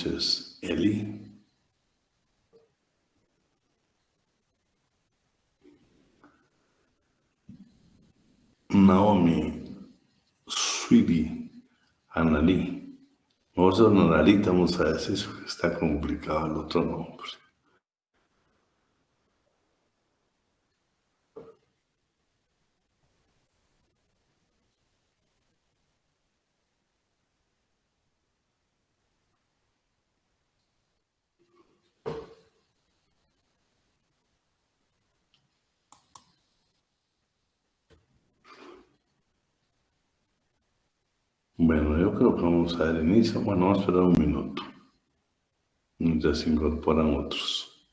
noches, Eli. Naomi, Sweetie, Analí. Vamos a una Analita, vamos a decir eso, que está complicado el otro nombre. Bueno, yo creo que vamos a dar inicio. Bueno, vamos a esperar un minuto. Ya se incorporan otros.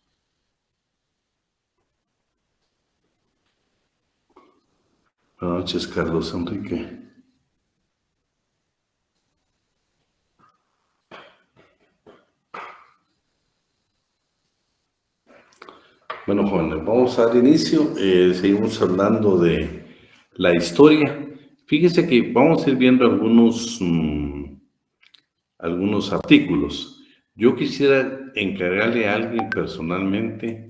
Buenas noches, Carlos Enrique. Bueno, jóvenes, vamos a dar inicio. Seguimos hablando de la historia. Fíjese que vamos a ir viendo algunos artículos. Yo quisiera encargarle a alguien personalmente,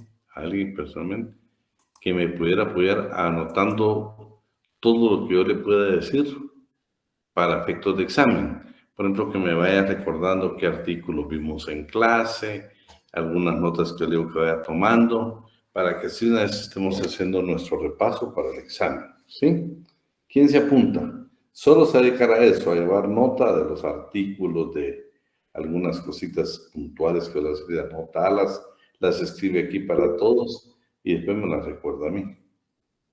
que me pudiera apoyar anotando todo lo que yo le pueda decir para efectos de examen. Por ejemplo, que me vaya recordando qué artículos vimos en clase, algunas notas que le digo que vaya tomando, para que así una vez estemos haciendo nuestro repaso para el examen, ¿sí? ¿Quién se apunta? Solo se dedicará a eso, a llevar nota de los artículos, de algunas cositas puntuales que las voy a anotarlas, las escribe aquí para todos y después me las recuerda a mí.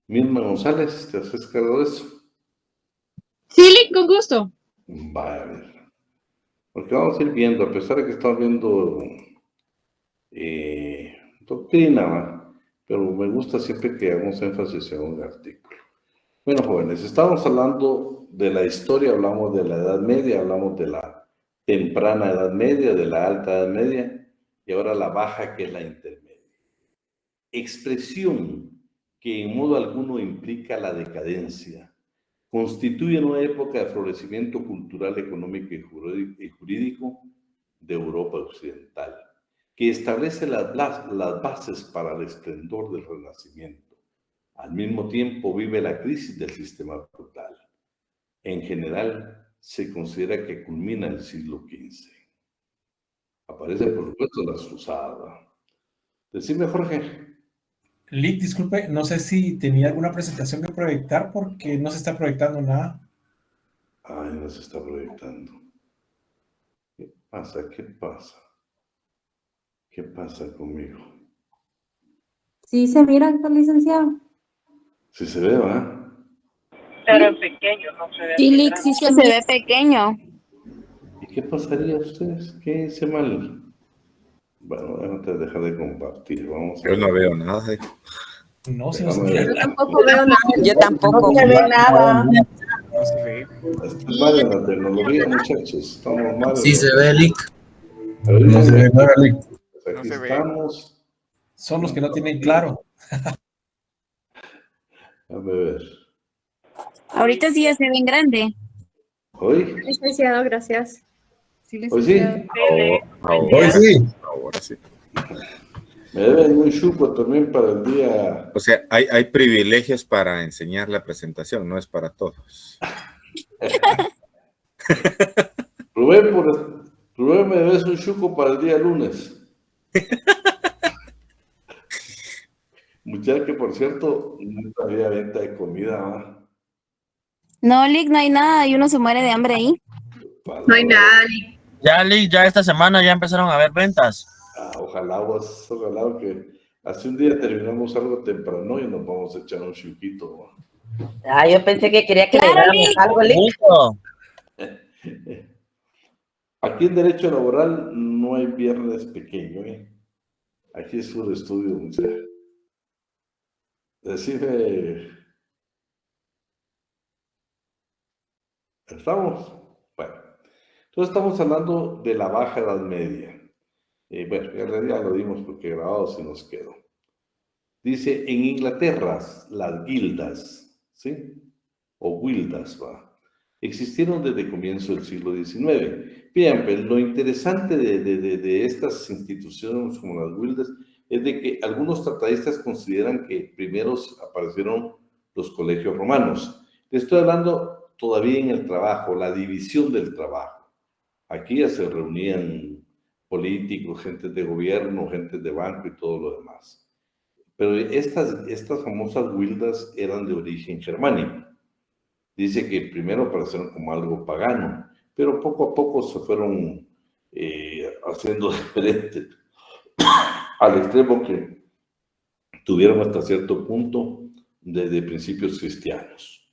Mirna González, ¿te haces cargo de eso? Sí, con gusto. Vale. Porque vamos a ir viendo, a pesar de que estamos viendo doctrina, ¿va? Pero me gusta siempre que hagamos énfasis en un artículo. Bueno, jóvenes, estamos hablando de la historia, hablamos de la Edad Media, hablamos de la temprana Edad Media, de la alta Edad Media, y ahora la baja, que es la intermedia. Expresión que en modo alguno implica la decadencia, constituye una época de florecimiento cultural, económico y jurídico de Europa Occidental, que establece las bases para el esplendor del Renacimiento. Al mismo tiempo vive la crisis del sistema feudal. En general, se considera que culmina el siglo XV. Aparece, por supuesto, la cruzada. Decime, Jorge. Lick, disculpe, no sé si tenía alguna presentación que proyectar porque no se está proyectando nada. Ay, no se está proyectando. ¿Qué pasa? ¿Qué pasa? ¿Qué pasa conmigo? Sí, se mira, licenciado. Sí se ve, ¿va? Pero en pequeño, no se ve. Sí, Lick, sí se ve pequeño. ¿Y qué pasaría a ustedes? ¿Qué hice mal? Bueno, antes de dejar de compartir, vamos a ver. Yo no veo nada. No, si no se Déjame ve. ver. Yo tampoco veo nada. Yo tampoco. No se ve nada. No se ve. Estamos mal en la tecnología, muchachos. Estamos mal. Sí se ve, Lick. A ver, No se ve nada, Lick. pues aquí estamos. Son los que no tienen claro. Déjame ver. Ahorita sí ya se ven grande. ¿Hoy? Licenciado, gracias. Sí, ¿Hoy sí? Hoy sí. Ahora sí. Me deben un chupo también para el día. O sea, hay privilegios para enseñar la presentación, no es para todos. Rubén, me debes un chupo para el día lunes. Muchachos, que por cierto, no había venta de comida, ¿va? No, Lick, no hay nada y uno se muere de hambre ahí. No hay nada, Lick. Ya, Lick, ya esta semana ya empezaron a haber ventas. Ojalá que hace un día terminamos algo temprano y nos vamos a echar un chuquito, ¿va? Ah, yo pensé que quería que Claro, le dáramos Lick. algo, Lick. Justo. Aquí en Derecho Laboral no hay viernes pequeño, ¿eh? Aquí es un estudio, muchachos. Decime. ¿Estamos? Bueno. Entonces estamos hablando de la Baja Edad Media. Bueno, en realidad lo dimos porque grabado se nos quedó. Dice, en Inglaterra, las guildas, ¿sí? O guildas, va. Existieron desde el comienzo del siglo XIX. Bien, pues lo interesante de estas instituciones como las Wildes es de que algunos tratadistas consideran que primero aparecieron los colegios romanos. Le estoy hablando todavía en el trabajo, la división del trabajo. Aquí ya se reunían políticos, gente de gobierno, gente de banco y todo lo demás. Pero estas famosas Wildas eran de origen germánico. Dice que primero aparecieron como algo pagano, pero poco a poco se fueron haciendo diferentes, al extremo que tuvieron hasta cierto punto de principios cristianos.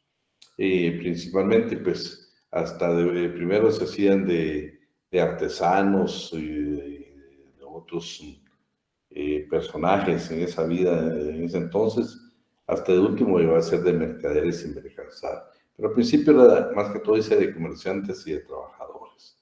Principalmente, pues, hasta primero se hacían de artesanos y de otros personajes en esa vida, en ese entonces, hasta de último iba a ser de mercaderes y mercanzar. Pero al principio era más que todo ese de comerciantes y de trabajadores.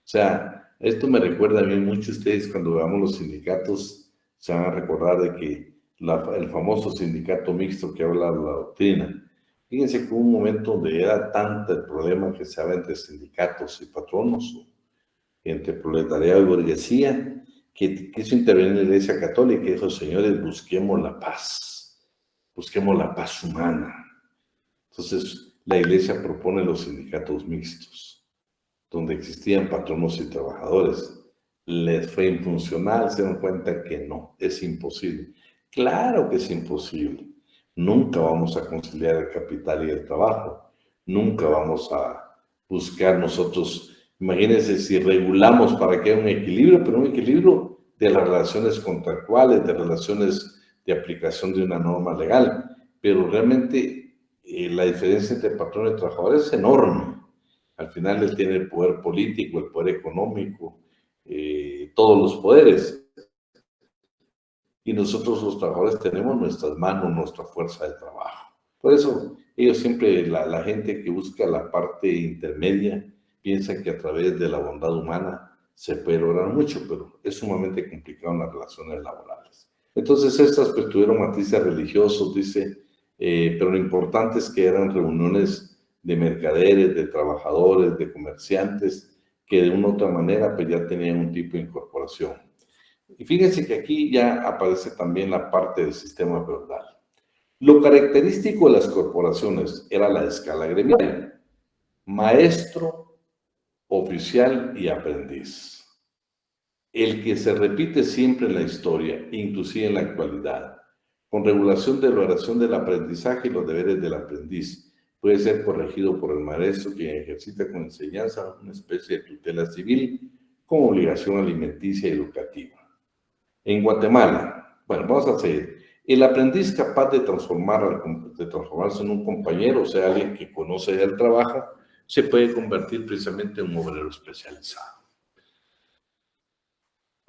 O sea, esto me recuerda a mí mucho. Ustedes cuando veamos los sindicatos se van a recordar de que el famoso sindicato mixto que habla de la doctrina. Fíjense que hubo un momento donde era tanto el problema que se habla entre sindicatos y patronos, entre proletariado y burguesía, que quiso intervenir la Iglesia Católica y dijo: señores, busquemos la paz humana. Entonces, la Iglesia propone los sindicatos mixtos, donde existían patronos y trabajadores. Les fue infuncional, se dan cuenta que no, es imposible. Claro que es imposible. Nunca vamos a conciliar el capital y el trabajo. Nunca vamos a buscar nosotros. Imagínense si regulamos para que haya un equilibrio, pero un equilibrio de las relaciones contractuales, de relaciones de aplicación de una norma legal. Pero realmente la diferencia entre patrón y trabajador es enorme. Al final él tiene el poder político, el poder económico, todos los poderes. Y nosotros los trabajadores tenemos nuestras manos, nuestra fuerza de trabajo. Por eso ellos siempre, la gente que busca la parte intermedia, piensa que a través de la bondad humana se puede lograr mucho, pero es sumamente complicado en las relaciones laborales. Entonces estas pues tuvieron matices religiosos, dice, pero lo importante es que eran reuniones de mercaderes, de trabajadores, de comerciantes, que de una u otra manera pues ya tenían un tipo de incorporación. Y fíjense que aquí ya aparece también la parte del sistema feudal. Lo característico de las corporaciones era la escala gremial: maestro, oficial y aprendiz. El que se repite siempre en la historia, inclusive en la actualidad, con regulación de la oración del aprendizaje y los deberes del aprendiz. Puede ser corregido por el maestro, quien ejercita con enseñanza una especie de tutela civil con obligación alimenticia y educativa. En Guatemala, bueno, vamos a seguir. El aprendiz capaz de transformarse en un compañero, o sea, alguien que conoce el trabajo, se puede convertir precisamente en un obrero especializado.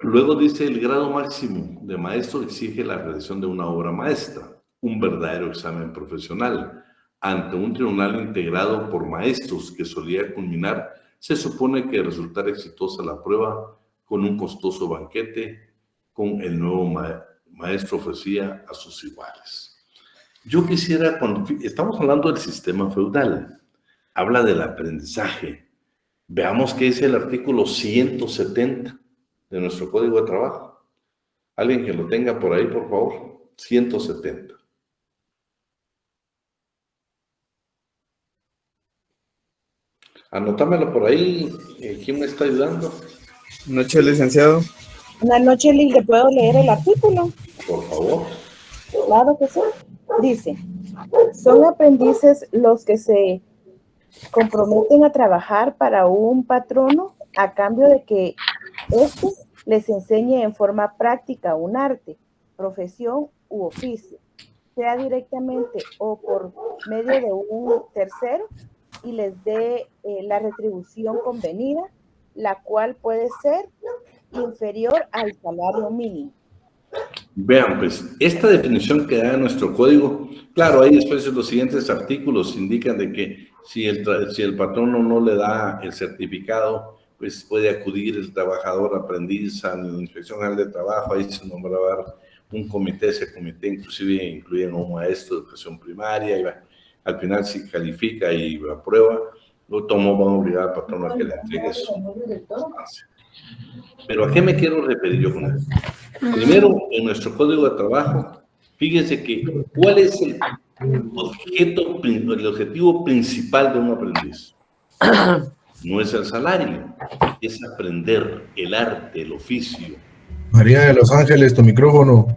Luego dice: el grado máximo de maestro exige la realización de una obra maestra, un verdadero examen profesional, ante un tribunal integrado por maestros que solía culminar, se supone que resultar exitosa la prueba con un costoso banquete con el nuevo maestro ofrecía a sus iguales. Yo quisiera, cuando estamos hablando del sistema feudal, habla del aprendizaje. Veamos qué dice el artículo 170 de nuestro Código de Trabajo. Alguien que lo tenga por ahí, por favor. 170. Anotámelo por ahí. ¿Quién me está ayudando? Buenas noches, licenciado. Buenas noches, Lil. ¿Le puedo leer el artículo? Por favor. Claro que sí. Dice: son aprendices los que se comprometen a trabajar para un patrono a cambio de que éste les enseñe en forma práctica un arte, profesión u oficio, sea directamente o por medio de un tercero, y les dé la retribución convenida, la cual puede ser inferior al salario mínimo. Vean, pues, esta definición que da en nuestro código, claro, ahí después los siguientes artículos indican de que si el patrono no le da el certificado, pues puede acudir el trabajador aprendiz a la Inspección General de Trabajo, ahí se nombrará un comité, ese comité inclusive incluye a un maestro de educación primaria, y al final si califica y aprueba, No tomo, van a obligar al patrón a que le entregue su constancia. Pero ¿a qué me quiero referir yo con eso? Primero, en nuestro código de trabajo, fíjense que ¿cuál es el objetivo principal de un aprendiz? No es el salario, es aprender el arte, el oficio. María de Los Ángeles, tu micrófono.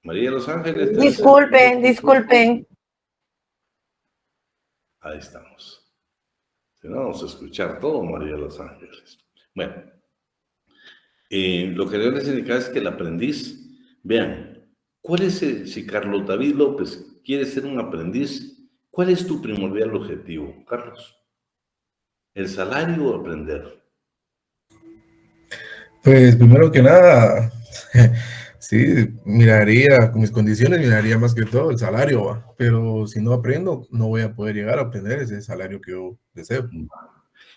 María de Los Ángeles. Disculpen. Ahí estamos. Si no, vamos a escuchar todo, María de Los Ángeles. Bueno, lo que yo les indicaba es que el aprendiz, vean, ¿cuál es si Carlos David López quiere ser un aprendiz? ¿Cuál es tu primordial objetivo, Carlos? ¿El salario o aprender? Pues primero que nada, sí, miraría con mis condiciones, miraría más que todo el salario, ¿va? Pero si no aprendo, no voy a poder llegar a obtener ese salario que yo deseo.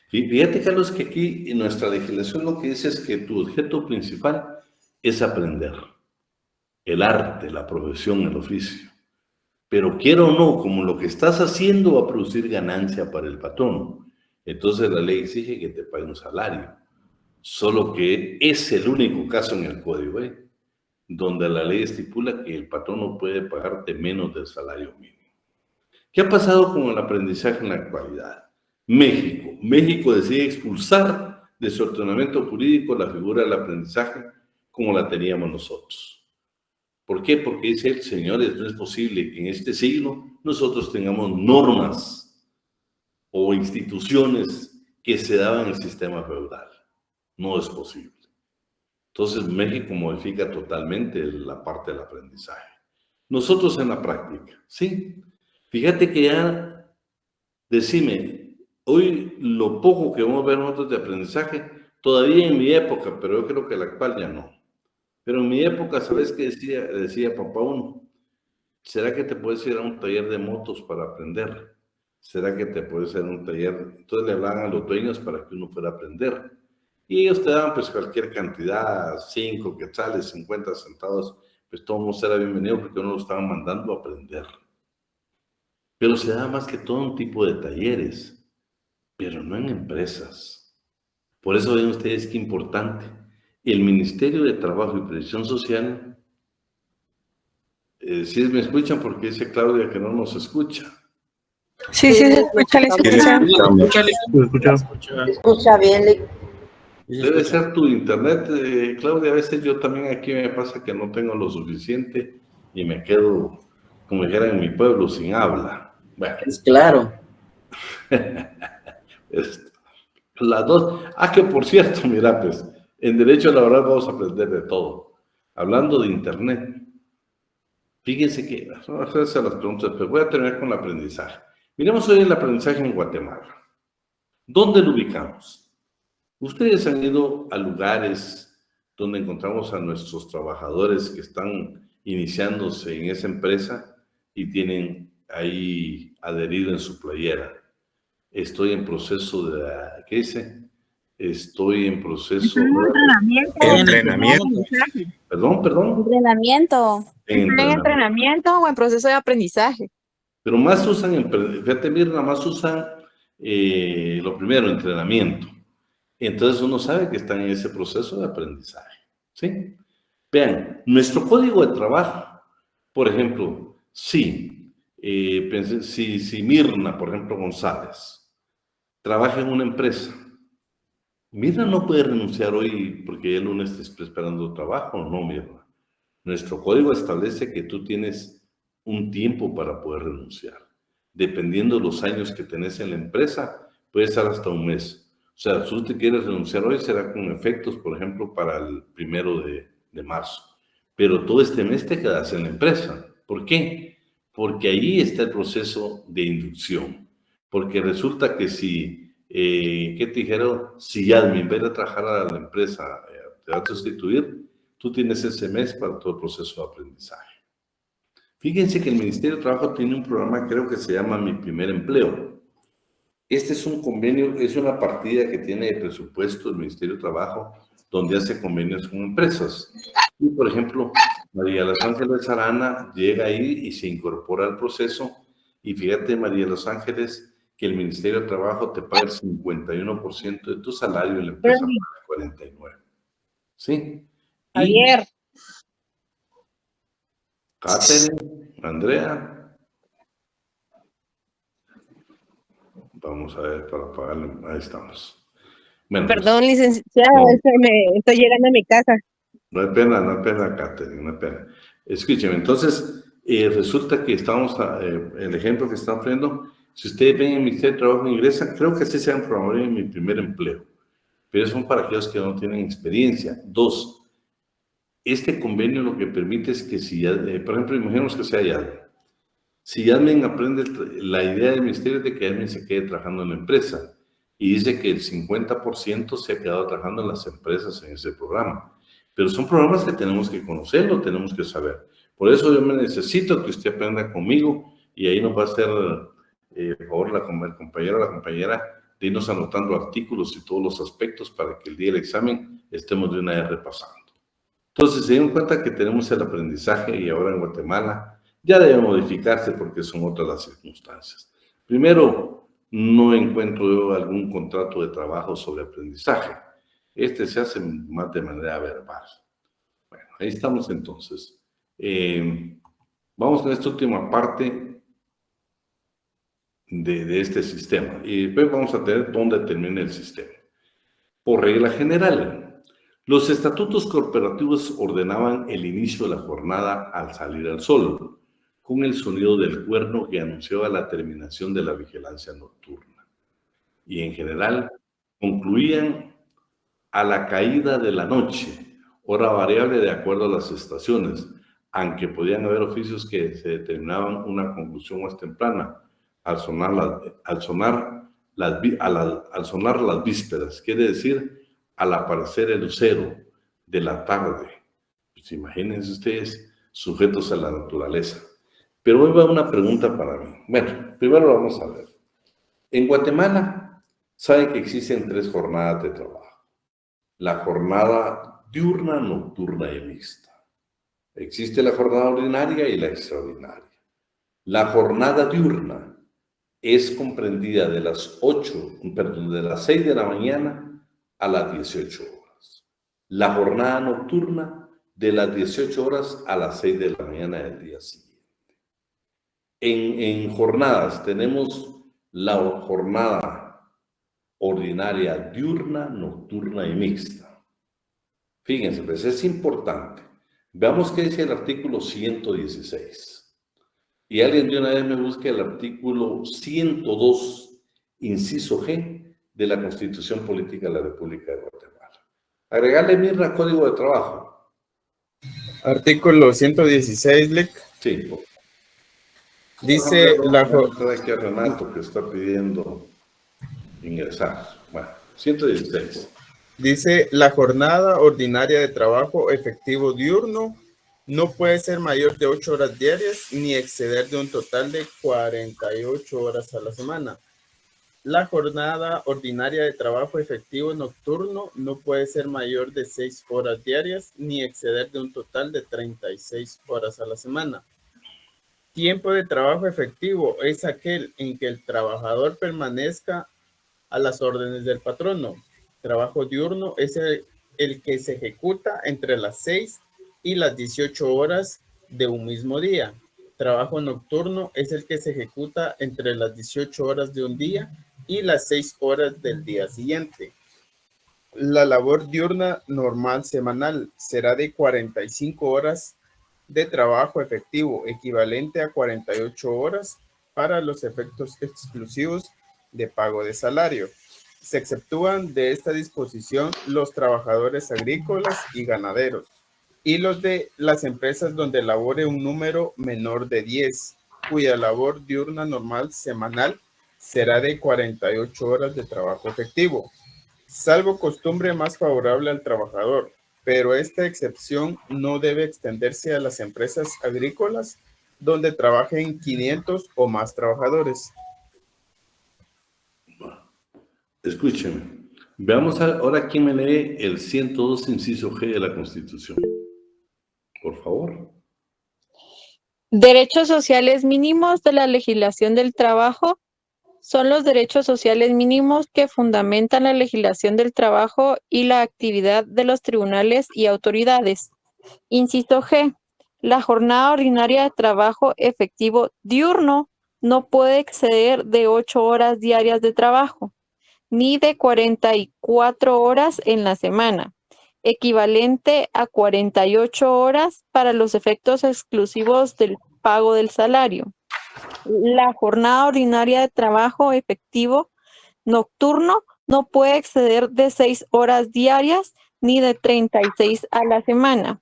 Fíjate, Carlos, que aquí en nuestra legislación lo que dice es que tu objeto principal es aprender el arte, la profesión, el oficio. Pero quiero o no, como lo que estás haciendo va a producir ganancia para el patrón, entonces la ley exige que te pague un salario. Solo que es el único caso en el código, donde la ley estipula que el patrón no puede pagarte menos del salario mínimo. ¿Qué ha pasado con el aprendizaje en la actualidad? México decide expulsar de su ordenamiento jurídico la figura del aprendizaje como la teníamos nosotros. ¿Por qué? Porque dice el señores, no es posible que en este siglo nosotros tengamos normas o instituciones que se daban en el sistema feudal. No es posible. Entonces México modifica totalmente la parte del aprendizaje. Nosotros en la práctica, ¿sí? Fíjate que ya, decime, hoy lo poco que vamos a ver nosotros de aprendizaje, todavía en mi época, pero yo creo que la actual ya no. Pero en mi época, ¿sabes qué decía papá uno? ¿Será que te puedes ir a un taller de motos para aprender? ¿Será que te puedes ir a un taller? Entonces le hablaban a los dueños para que uno fuera a aprender. Y ellos te daban pues cualquier cantidad, 5 quetzales, 50 centavos, pues todo el mundo era bienvenido porque uno lo estaban mandando a aprender. Pero se da más que todo un tipo de talleres, pero no en empresas. Por eso ven ustedes qué importante. El Ministerio de Trabajo y Previsión Social, si me escuchan porque dice Claudia que no nos escucha. Sí, se escucha, Escucha bien, Lick. Debe ser tu internet, Claudia. A veces yo también aquí me pasa que no tengo lo suficiente y me quedo, como dijeran en mi pueblo, sin habla. Bueno. Es claro. Las dos. Que por cierto, mira, pues, en Derecho Laboral vamos a aprender de todo. Hablando de internet, fíjense que, vamos a hacerse las preguntas, pero voy a terminar con el aprendizaje. Miremos hoy el aprendizaje en Guatemala. ¿Dónde lo ubicamos? Ustedes han ido a lugares donde encontramos a nuestros trabajadores que están iniciándose en esa empresa y tienen ahí adherido en su playera. Estoy en proceso de, ¿qué dice? Estoy en proceso de Entrenamiento. Perdón. Entrenamiento. ¿En entrenamiento o en proceso de aprendizaje? Pero más usan, fíjate, mira, más usan lo primero, entrenamiento. Entonces uno sabe que están en ese proceso de aprendizaje, ¿sí? Vean, nuestro código de trabajo, por ejemplo, si Mirna, por ejemplo, González, trabaja en una empresa, Mirna no puede renunciar hoy porque el lunes está esperando trabajo, no, Mirna. Nuestro código establece que tú tienes un tiempo para poder renunciar. Dependiendo de los años que tenés en la empresa, puede estar hasta un mes. O sea, si tú te quieres renunciar hoy, será con efectos, por ejemplo, para el 1 de marzo. Pero todo este mes te quedas en la empresa. ¿Por qué? Porque ahí está el proceso de inducción. Porque resulta que si, ¿qué te dijeron? Si Yadmin, en vez de trabajar a la empresa, te va a sustituir, tú tienes ese mes para todo el proceso de aprendizaje. Fíjense que el Ministerio de Trabajo tiene un programa, creo que se llama Mi Primer Empleo. Este es un convenio, es una partida que tiene de presupuesto el Ministerio de Trabajo, donde hace convenios con empresas. Y, por ejemplo, María Los Ángeles Arana llega ahí y se incorpora al proceso Y fíjate, María de los Ángeles, que el Ministerio de Trabajo te paga el 51% de tu salario y la empresa paga el 49%. ¿Sí? Y Javier, Catherine, Andrea. Vamos a ver para pagarle. Ahí estamos. Bueno, perdón, licenciado, no. es que me estoy llegando a mi casa. No hay pena, Catherine, no hay pena. Escúcheme, entonces, resulta que estamos, el ejemplo que estamos poniendo, si ustedes ven en el Ministerio de Trabajo ingresa, creo que así se han programado en mi primer empleo, pero son para aquellos que no tienen experiencia. 2, este convenio lo que permite es que si, por ejemplo, imaginemos que sea Yadmin. Si Yadmin aprende, la idea del Ministerio es de que Yadmin se quede trabajando en la empresa, y dice que el 50% se ha quedado trabajando en las empresas en ese programa. Pero son programas que tenemos que conocerlo, tenemos que saber. Por eso yo me necesito que usted aprenda conmigo y ahí nos va a hacer, por favor, el compañero o la compañera de irnos anotando artículos y todos los aspectos para que el día del examen estemos de una vez repasando. Entonces, se dieron cuenta que tenemos el aprendizaje y ahora en Guatemala ya debe modificarse porque son otras las circunstancias. Primero, no encuentro yo algún contrato de trabajo sobre aprendizaje. Este se hace más de manera verbal. Bueno, ahí estamos entonces. Vamos con esta última parte de este sistema. Y después vamos a tener dónde termina el sistema. Por regla general, los estatutos corporativos ordenaban el inicio de la jornada al salir al sol, con el sonido del cuerno que anunciaba la terminación de la vigilancia nocturna. Y en general, concluían a la caída de la noche, hora variable de acuerdo a las estaciones, aunque podían haber oficios que se determinaban una conclusión más temprana al sonar las vísperas, quiere decir al aparecer el lucero de la tarde. Pues imagínense ustedes, sujetos a la naturaleza. Pero hoy va una pregunta para mí. Bueno, primero vamos a ver. En Guatemala, saben que existen 3 jornadas de trabajo. La jornada diurna, nocturna y mixta. Existe la jornada ordinaria y la extraordinaria. La jornada diurna es comprendida de las 6 de la mañana a las 18 horas. La jornada nocturna de las 18 horas a las 6 de la mañana del día siguiente. En jornadas tenemos la jornada ordinaria diurna, nocturna y mixta. Fíjense, pues es importante. Veamos qué dice el artículo 116. Y alguien de una vez me busque el artículo 102, inciso G, de la Constitución Política de la República de Guatemala. Agregarle, Mirna, Código de Trabajo. Artículo 116, Lic. Sí. Dice la aquí a Renato que está pidiendo ingresar. Bueno, 116. Dice, la jornada ordinaria de trabajo efectivo diurno no puede ser mayor de 8 horas diarias ni exceder de un total de 48 horas a la semana. La jornada ordinaria de trabajo efectivo nocturno no puede ser mayor de 6 horas diarias ni exceder de un total de 36 horas a la semana. Tiempo de trabajo efectivo es aquel en que el trabajador permanezca a las órdenes del patrono. Trabajo diurno es el que se ejecuta entre las 6 y las 18 horas de un mismo día. Trabajo nocturno es el que se ejecuta entre las 18 horas de un día y las 6 horas del día siguiente. La labor diurna normal semanal será de 45 horas de trabajo efectivo, equivalente a 48 horas para los efectos exclusivos de pago de salario. Se exceptúan de esta disposición los trabajadores agrícolas y ganaderos y los de las empresas donde labore un número menor de 10, cuya labor diurna normal semanal será de 48 horas de trabajo efectivo, salvo costumbre más favorable al trabajador, pero esta excepción no debe extenderse a las empresas agrícolas donde trabajen 500 o más trabajadores. Escúcheme. Veamos ahora quién me lee el 102, inciso G de la Constitución. Por favor. Derechos sociales mínimos de la legislación del trabajo son los derechos sociales mínimos que fundamentan la legislación del trabajo y la actividad de los tribunales y autoridades. Inciso G. La jornada ordinaria de trabajo efectivo diurno no puede exceder de 8 horas diarias de trabajo, ni de 44 horas en la semana, equivalente a 48 horas para los efectos exclusivos del pago del salario. La jornada ordinaria de trabajo efectivo nocturno no puede exceder de 6 horas diarias ni de 36 a la semana.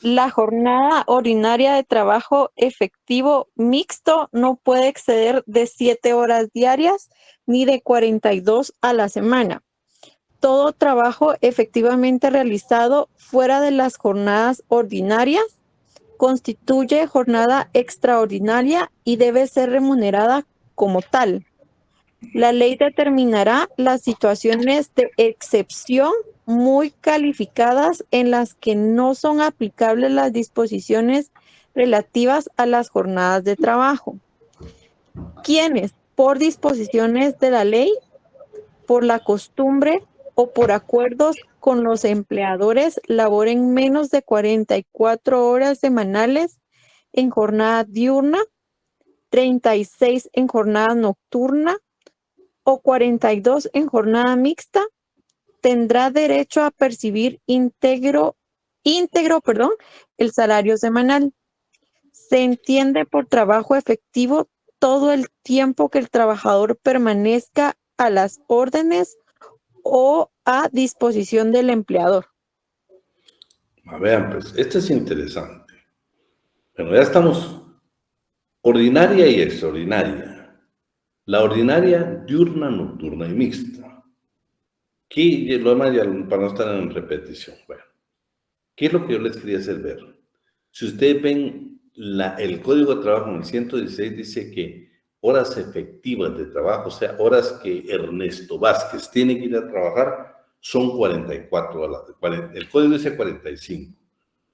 La jornada ordinaria de trabajo efectivo mixto no puede exceder de 7 horas diarias ni de 42 a la semana. Todo trabajo efectivamente realizado fuera de las jornadas ordinarias constituye jornada extraordinaria y debe ser remunerada como tal. La ley determinará las situaciones de excepción muy calificadas en las que no son aplicables las disposiciones relativas a las jornadas de trabajo. Quienes, por disposiciones de la ley, por la costumbre o por acuerdos con los empleadores, laboren menos de 44 horas semanales en jornada diurna, 36 en jornada nocturna o 42 en jornada mixta, tendrá derecho a percibir íntegro, el salario semanal. Se entiende por trabajo efectivo todo el tiempo que el trabajador permanezca a las órdenes o a disposición del empleador. Vean, pues, esto es interesante. Bueno, ya estamos. Ordinaria y extraordinaria. La ordinaria, diurna, nocturna y mixta. ¿Qué, lo demás ya, para no estar en repetición? Bueno, ¿qué es lo que yo les quería hacer ver? Si ustedes ven el Código de Trabajo en el 116 dice que horas efectivas de trabajo, o sea, horas que Ernesto Vázquez tiene que ir a trabajar, son 44 horas. El Código dice 45,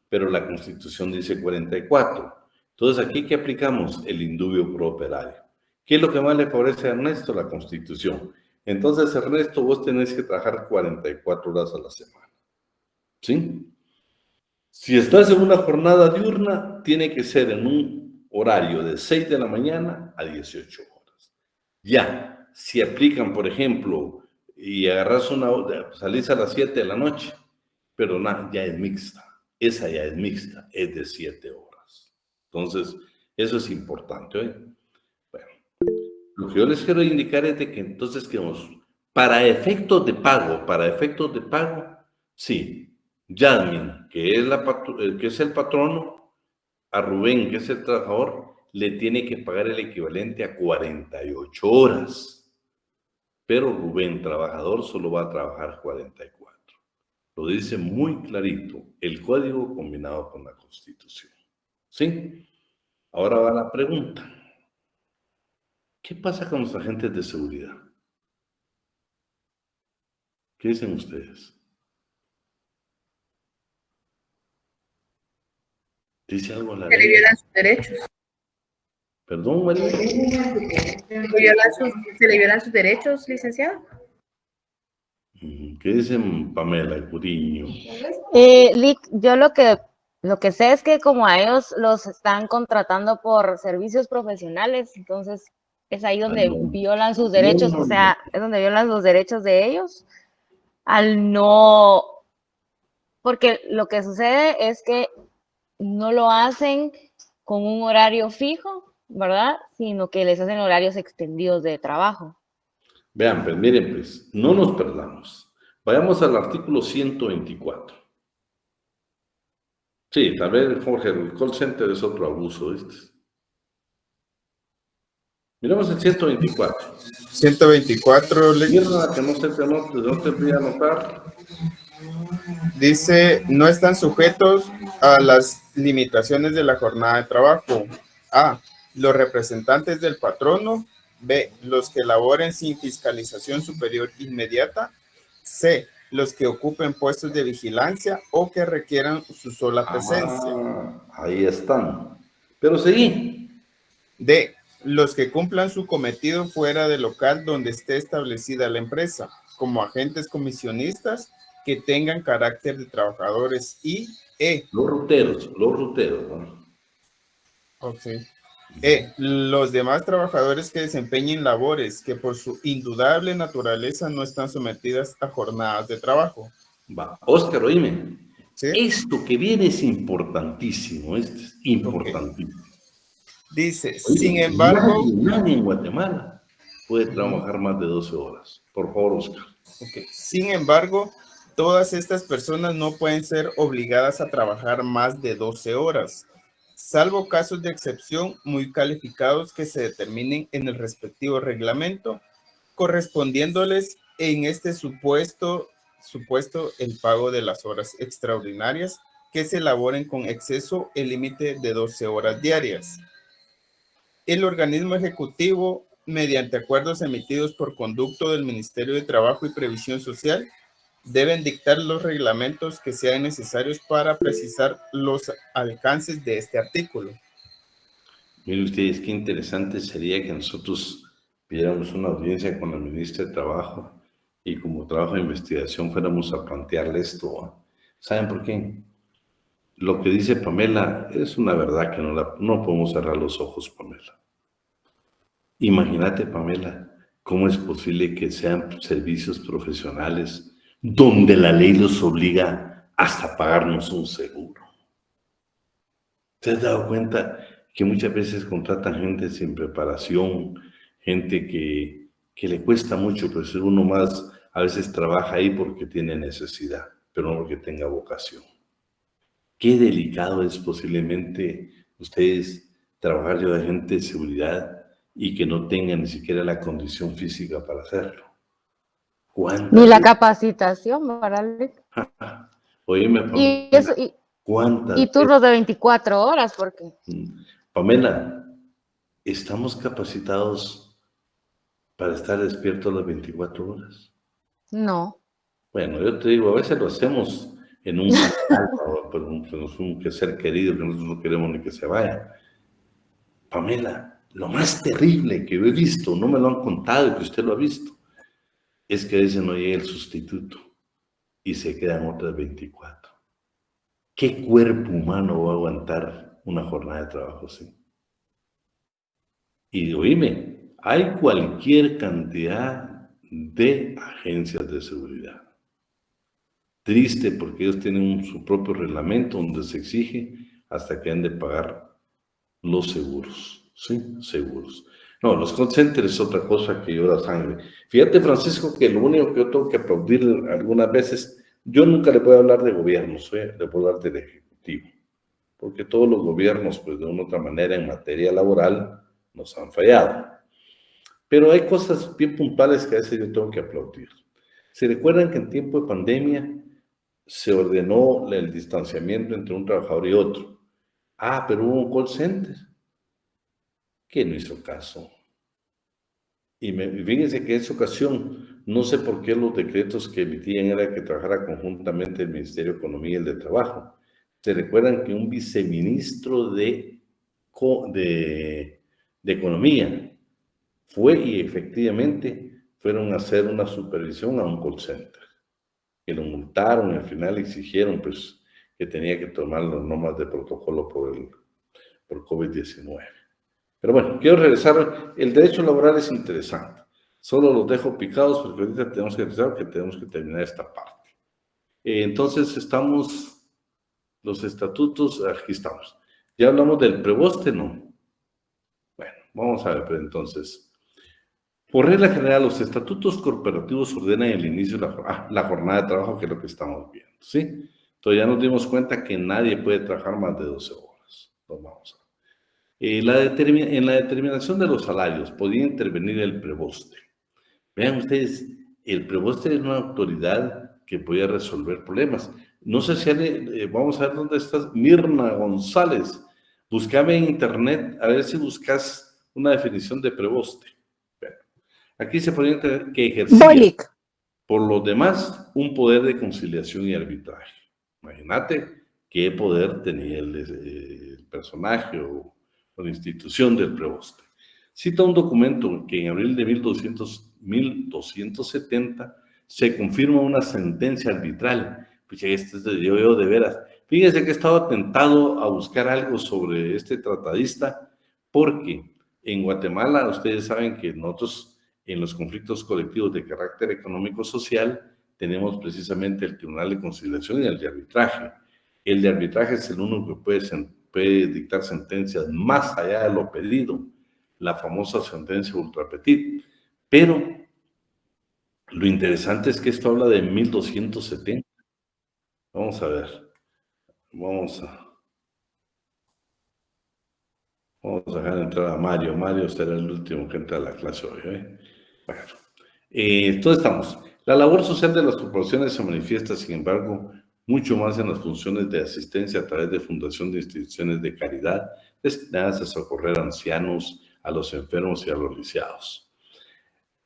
pero la Constitución dice 44. Entonces, ¿aquí qué aplicamos? El indubio pro operario. ¿Qué es lo que más le favorece a Ernesto? La Constitución. Entonces, Ernesto, vos tenés que trabajar 44 horas a la semana. ¿Sí? Si estás en una jornada diurna, tiene que ser en un horario de 6 de la mañana a 18 horas. Ya, si aplican, por ejemplo, y agarras salís a las 7 de la noche, pero ya es mixta. Esa ya es mixta, es de 7 horas. Entonces, eso es importante, ¿eh? Bueno, lo que yo les quiero indicar es de que entonces para efectos de pago, sí, Yasmin, que es el patrono, a Rubén, que es el trabajador, le tiene que pagar el equivalente a 48 horas. Pero Rubén, trabajador, solo va a trabajar 44. Lo dice muy clarito el Código combinado con la Constitución. ¿Sí? Ahora va la pregunta. ¿Qué pasa con los agentes de seguridad? ¿Qué dicen ustedes? ¿Dice algo la ley? Se le violan sus derechos. ¿Perdón, María? ¿Se le violan sus derechos, licenciado? ¿Qué dicen Pamela y Curiño? Lic, yo lo que sé es que como a ellos los están contratando por servicios profesionales, entonces es ahí donde violan sus derechos, o sea, es donde violan los derechos de ellos al no, porque lo que sucede es que no lo hacen con un horario fijo, ¿verdad? Sino que les hacen horarios extendidos de trabajo. Vean, pues miren, pues, no nos perdamos. Vayamos al artículo 124. Sí, tal vez, Jorge, el call center es otro abuso, ¿viste? Miramos el 124. 124, Mierda, que no te voy a anotar. Dice, no están sujetos a las limitaciones de la jornada de trabajo. A, los representantes del patrono. B, los que laboren sin fiscalización superior inmediata. C, los que ocupen puestos de vigilancia o que requieran su sola presencia. Ahí están. Pero seguí. D. Los que cumplan su cometido fuera del local donde esté establecida la empresa, como agentes comisionistas que tengan carácter de trabajadores. Y Los ruteros, ¿no? Ok. Los demás trabajadores que desempeñen labores que por su indudable naturaleza no están sometidas a jornadas de trabajo. Va, Oscar, oíme. ¿Sí? Esto que viene es importantísimo, esto es importantísimo. Okay. Dice, Oye, sin embargo... Nadie en Guatemala puede trabajar más de 12 horas. Por favor, Oscar. Okay. Sin embargo, todas estas personas no pueden ser obligadas a trabajar más de 12 horas, salvo casos de excepción muy calificados que se determinen en el respectivo reglamento, correspondiéndoles en este supuesto el pago de las horas extraordinarias que se elaboren con exceso el límite de 12 horas diarias. El organismo ejecutivo, mediante acuerdos emitidos por conducto del Ministerio de Trabajo y Previsión Social, deben dictar los reglamentos que sean necesarios para precisar los alcances de este artículo. Miren ustedes, qué interesante sería que nosotros pidiéramos una audiencia con la ministra de Trabajo y como trabajo de investigación fuéramos a plantearle esto, ¿no? ¿Saben por qué? Lo que dice Pamela es una verdad que no podemos cerrar los ojos, Pamela. Imagínate, Pamela, cómo es posible que sean servicios profesionales donde la ley los obliga hasta pagarnos un seguro. ¿Te has dado cuenta que muchas veces contratan gente sin preparación, gente que le cuesta mucho, pues uno más a veces trabaja ahí porque tiene necesidad, pero no porque tenga vocación? Qué delicado es posiblemente ustedes trabajar yo de gente de seguridad y que no tengan ni siquiera la condición física para hacerlo. Ni la capacitación, ¿verdad? Oíme, Pamela, y turnos de 24 horas, ¿por qué? Pamela, ¿estamos capacitados para estar despiertos las 24 horas? No. Bueno, yo te digo, a veces lo hacemos en un pero es un ser querido que nosotros no queremos ni que se vaya. Pamela, lo más terrible que yo he visto, no me lo han contado y que usted lo ha visto, es que a veces no llega el sustituto y se quedan otras 24. ¿Qué cuerpo humano va a aguantar una jornada de trabajo así? Y oíme, hay cualquier cantidad de agencias de seguridad. Triste porque ellos tienen su propio reglamento donde se exige hasta que han de pagar los seguros, ¿sí? Seguros. No, los call centers es otra cosa que llora sangre. Fíjate, Francisco, que lo único que yo tengo que aplaudir algunas veces, yo nunca le puedo hablar de gobiernos, le puedo hablar del Ejecutivo, porque todos los gobiernos, pues de una u otra manera en materia laboral, nos han fallado. Pero hay cosas bien puntuales que a veces yo tengo que aplaudir. ¿Se recuerdan que en tiempo de pandemia se ordenó el distanciamiento entre un trabajador y otro? Ah, pero hubo un call center que no hizo caso. Y fíjense que en esa ocasión, no sé por qué los decretos que emitían era que trabajara conjuntamente el Ministerio de Economía y el de Trabajo. ¿Se recuerdan que un viceministro de Economía fue y efectivamente fueron a hacer una supervisión a un call center? Que lo multaron y al final exigieron pues, que tenía que tomar las normas de protocolo por COVID-19. Pero bueno, quiero regresar. El derecho laboral es interesante. Solo los dejo picados porque ahorita tenemos que regresar, que tenemos que terminar esta parte. Entonces estamos, los estatutos, aquí estamos. Ya hablamos del preboste, ¿no? Bueno, vamos a ver, pero entonces, por regla general, los estatutos corporativos ordenan el inicio de la jornada de trabajo, que es lo que estamos viendo, ¿sí? Entonces ya nos dimos cuenta que nadie puede trabajar más de 12 horas. Entonces vamos a ver. En la determinación de los salarios podía intervenir el preboste. Vean ustedes, el preboste es una autoridad que podía resolver problemas. No sé si vamos a ver dónde estás, Mirna González. Búscame en internet a ver si buscas una definición de preboste. Aquí se podría entender que ejercía, por los demás, un poder de conciliación y arbitraje. Imagínate qué poder tenía el personaje o la institución del preboste. Cita un documento que en abril de 1270 se confirma una sentencia arbitral. Pues este es yo de veras. Fíjense que he estado tentado a buscar algo sobre este tratadista, porque en Guatemala ustedes saben que nosotros en los conflictos colectivos de carácter económico-social tenemos precisamente el Tribunal de Conciliación y el de Arbitraje. El de arbitraje es el único que puede dictar sentencias más allá de lo pedido, la famosa sentencia ultra petit. Pero lo interesante es que esto habla de 1270. Vamos a ver. Vamos a dejar entrar a Mario. Mario será el último que entra a la clase hoy. Bueno, entonces estamos. La labor social de las corporaciones se manifiesta, sin embargo, mucho más en las funciones de asistencia a través de fundación de instituciones de caridad destinadas a socorrer a ancianos, a los enfermos y a los lisiados.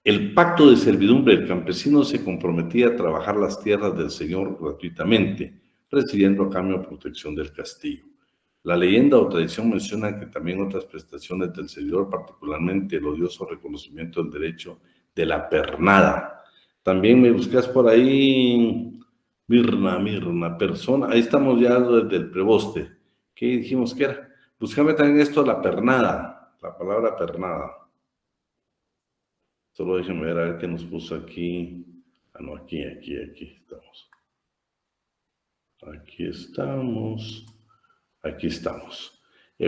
El pacto de servidumbre del campesino se comprometía a trabajar las tierras del señor gratuitamente, recibiendo a cambio protección del castillo. La leyenda o tradición menciona que también otras prestaciones del servidor, particularmente el odioso reconocimiento del derecho de la pernada. También me buscas por ahí, Mirna, persona, ahí estamos ya desde el preboste. ¿Qué dijimos que era? Búscame también esto, la pernada, la palabra pernada. Solo déjenme ver a ver qué nos puso aquí. Ah, no, aquí estamos. Aquí estamos.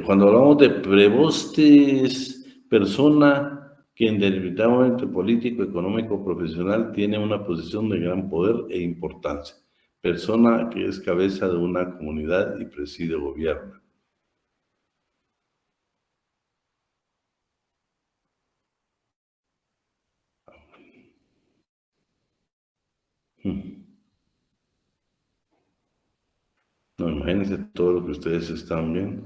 Cuando hablamos de prebostes, persona que indefectiblemente político, económico, profesional, tiene una posición de gran poder e importancia. Persona que es cabeza de una comunidad y preside gobierno. No, imagínense todo lo que ustedes están viendo.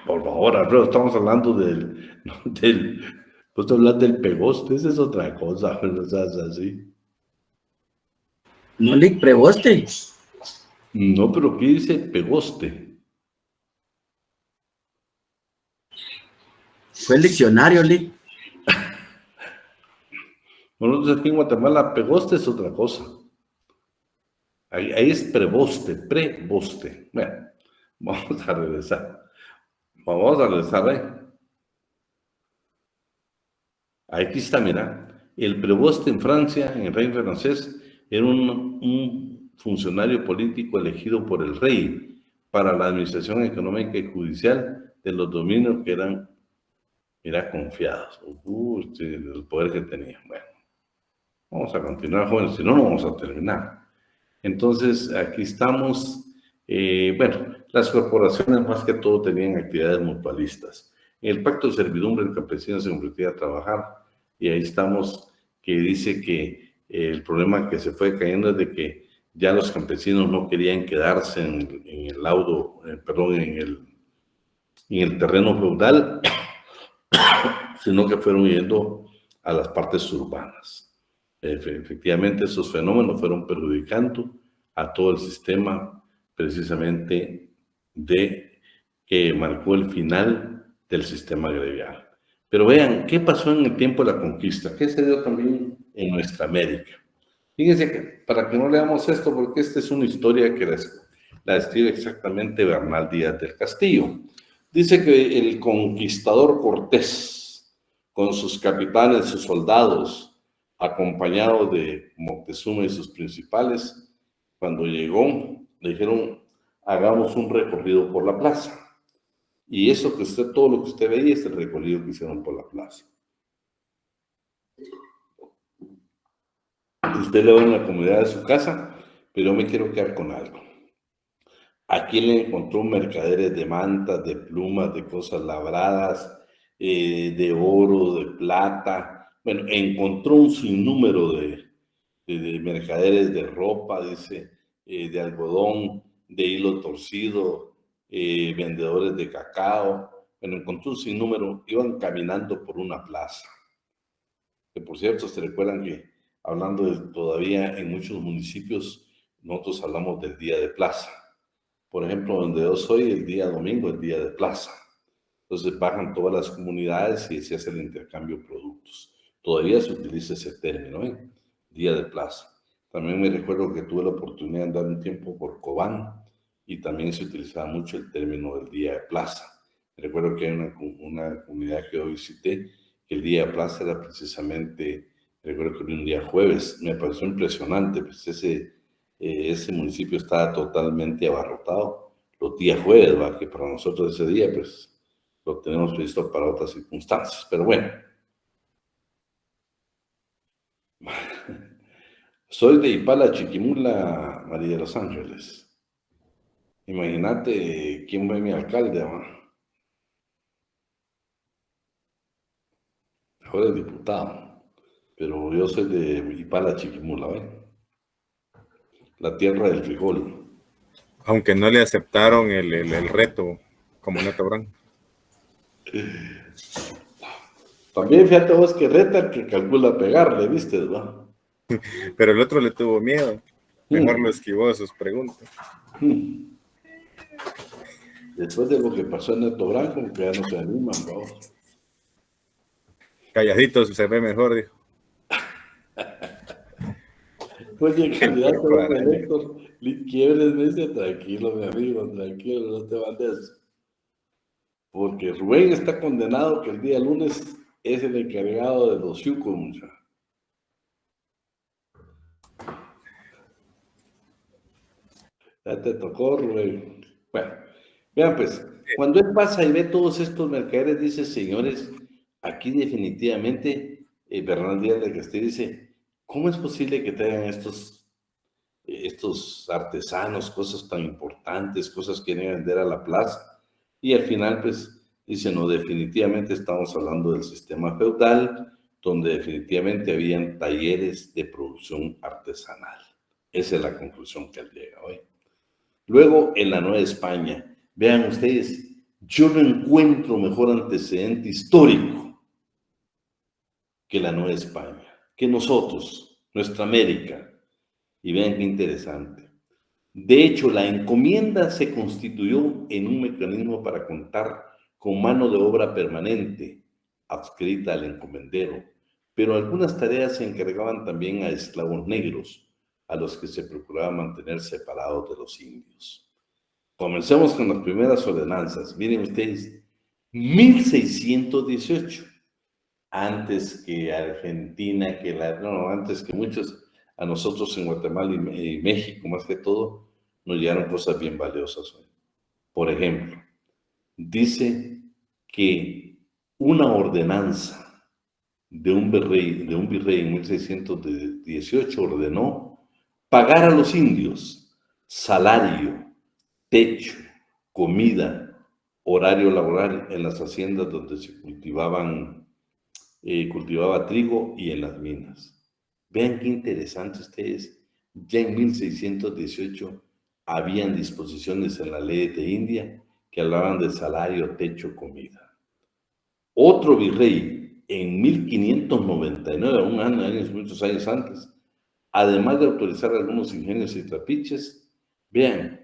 Por favor, Alfredo, estamos hablando vos hablas del pegoste, esa es otra cosa, no seas así. No, Lick, preboste. No, pero ¿qué dice pegoste? Fue el diccionario, Lick. Bueno, nosotros aquí en Guatemala, pegoste es otra cosa. Ahí es preboste. Bueno, vamos a regresar. Ahí. Aquí está, mira. El preboste en Francia, en el Reino francés, era un funcionario político elegido por el rey para la administración económica y judicial de los dominios que eran, confiados. El poder que tenía. Bueno, vamos a continuar, jóvenes, si no, no vamos a terminar. Entonces, aquí estamos. Bueno, las corporaciones más que todo tenían actividades mutualistas. En el pacto de servidumbre, el campesino se convertía a trabajar, y ahí estamos, que dice que el problema que se fue cayendo es de que ya los campesinos no querían quedarse en el laudo, en el terreno feudal, sino que fueron yendo a las partes urbanas. Efectivamente, esos fenómenos fueron perjudicando a todo el sistema, precisamente que marcó el final del sistema agrarial. Pero vean, ¿qué pasó en el tiempo de la conquista? ¿Qué se dio también en nuestra América? Fíjense que, para que no leamos esto, porque esta es una historia que la describe exactamente Bernal Díaz del Castillo. Dice que el conquistador Cortés, con sus capitanes, sus soldados, acompañado de Moctezuma y sus principales, cuando llegó, le dijeron, hagamos un recorrido por la plaza. Y eso que todo lo que usted veía es el recorrido que hicieron por la plaza. Usted le va en la comunidad de su casa, pero yo me quiero quedar con algo. Aquí le encontró mercaderes de mantas, de plumas, de cosas labradas, de oro, de plata. Bueno, encontró un sinnúmero de mercaderes de ropa, dice, de algodón, de hilo torcido, vendedores de cacao. Bueno, encontró un sinnúmero, iban caminando por una plaza. Que por cierto, se recuerdan que, hablando todavía en muchos municipios, nosotros hablamos del día de plaza. Por ejemplo, donde yo soy, el día domingo es día de plaza. Entonces bajan todas las comunidades y se hace el intercambio de productos. Todavía se utiliza ese término, día de plaza. También me recuerdo que tuve la oportunidad de andar un tiempo por Cobán y también se utilizaba mucho el término del día de plaza. Me recuerdo que hay una comunidad que yo visité, que el día de plaza era precisamente, recuerdo que era un día jueves. Me pareció impresionante, pues ese municipio estaba totalmente abarrotado los días jueves, ¿va? Que para nosotros ese día, pues, lo tenemos previsto para otras circunstancias. Pero bueno. Soy de Ipala, Chiquimula, María de los Ángeles. Imagínate quién fue mi alcalde, ¿va? Ahora es diputado, pero yo soy de Ipala, Chiquimula, ¿ve? La tierra del frijol. Aunque no le aceptaron el reto como Neto Brand. También fíjate vos que reta que calcula pegarle, ¿viste, va? Pero el otro le tuvo miedo. Mejor lo esquivó de sus preguntas. Después de lo que pasó en Neto Brand, como que ya no se animan, vamos. Calladitos se ve mejor, dijo. Oye, candidato elector, quiebres, me dice, tranquilo, mi amigo, tranquilo, no te mandes. Porque Rubén está condenado que el día lunes es el encargado de los yucos, muchachos. Ya te tocó, Rubén. Bueno, vean pues, cuando él pasa y ve todos estos mercaderes, dice, señores, aquí definitivamente, Bernal Díaz de Castillo dice, ¿cómo es posible que traigan estos artesanos, cosas tan importantes, cosas que vienen a vender a la plaza? Y al final, pues, dice, no, definitivamente estamos hablando del sistema feudal, donde definitivamente habían talleres de producción artesanal. Esa es la conclusión que él llega hoy. Luego, en la Nueva España, vean ustedes, yo no encuentro mejor antecedente histórico que la Nueva España, que nosotros, nuestra América. Y vean qué interesante. De hecho, la encomienda se constituyó en un mecanismo para contar con mano de obra permanente, adscrita al encomendero, pero algunas tareas se encargaban también a esclavos negros, a los que se procuraba mantener separados de los indios. Comencemos con las primeras ordenanzas. Miren ustedes, 1618, antes que Argentina, antes que muchos, a nosotros en Guatemala y México, más que todo, nos llegaron cosas bien valiosas hoy. Por ejemplo, dice que una ordenanza de un virrey en 1618 ordenó pagar a los indios salario, techo, comida, horario laboral en las haciendas donde se cultivaba trigo y en las minas. Vean qué interesante ustedes. Ya en 1618 habían disposiciones en la ley de India que hablaban de salario, techo, comida. Otro virrey en 1599, muchos años antes, además de autorizar algunos ingenios y trapiches, vean,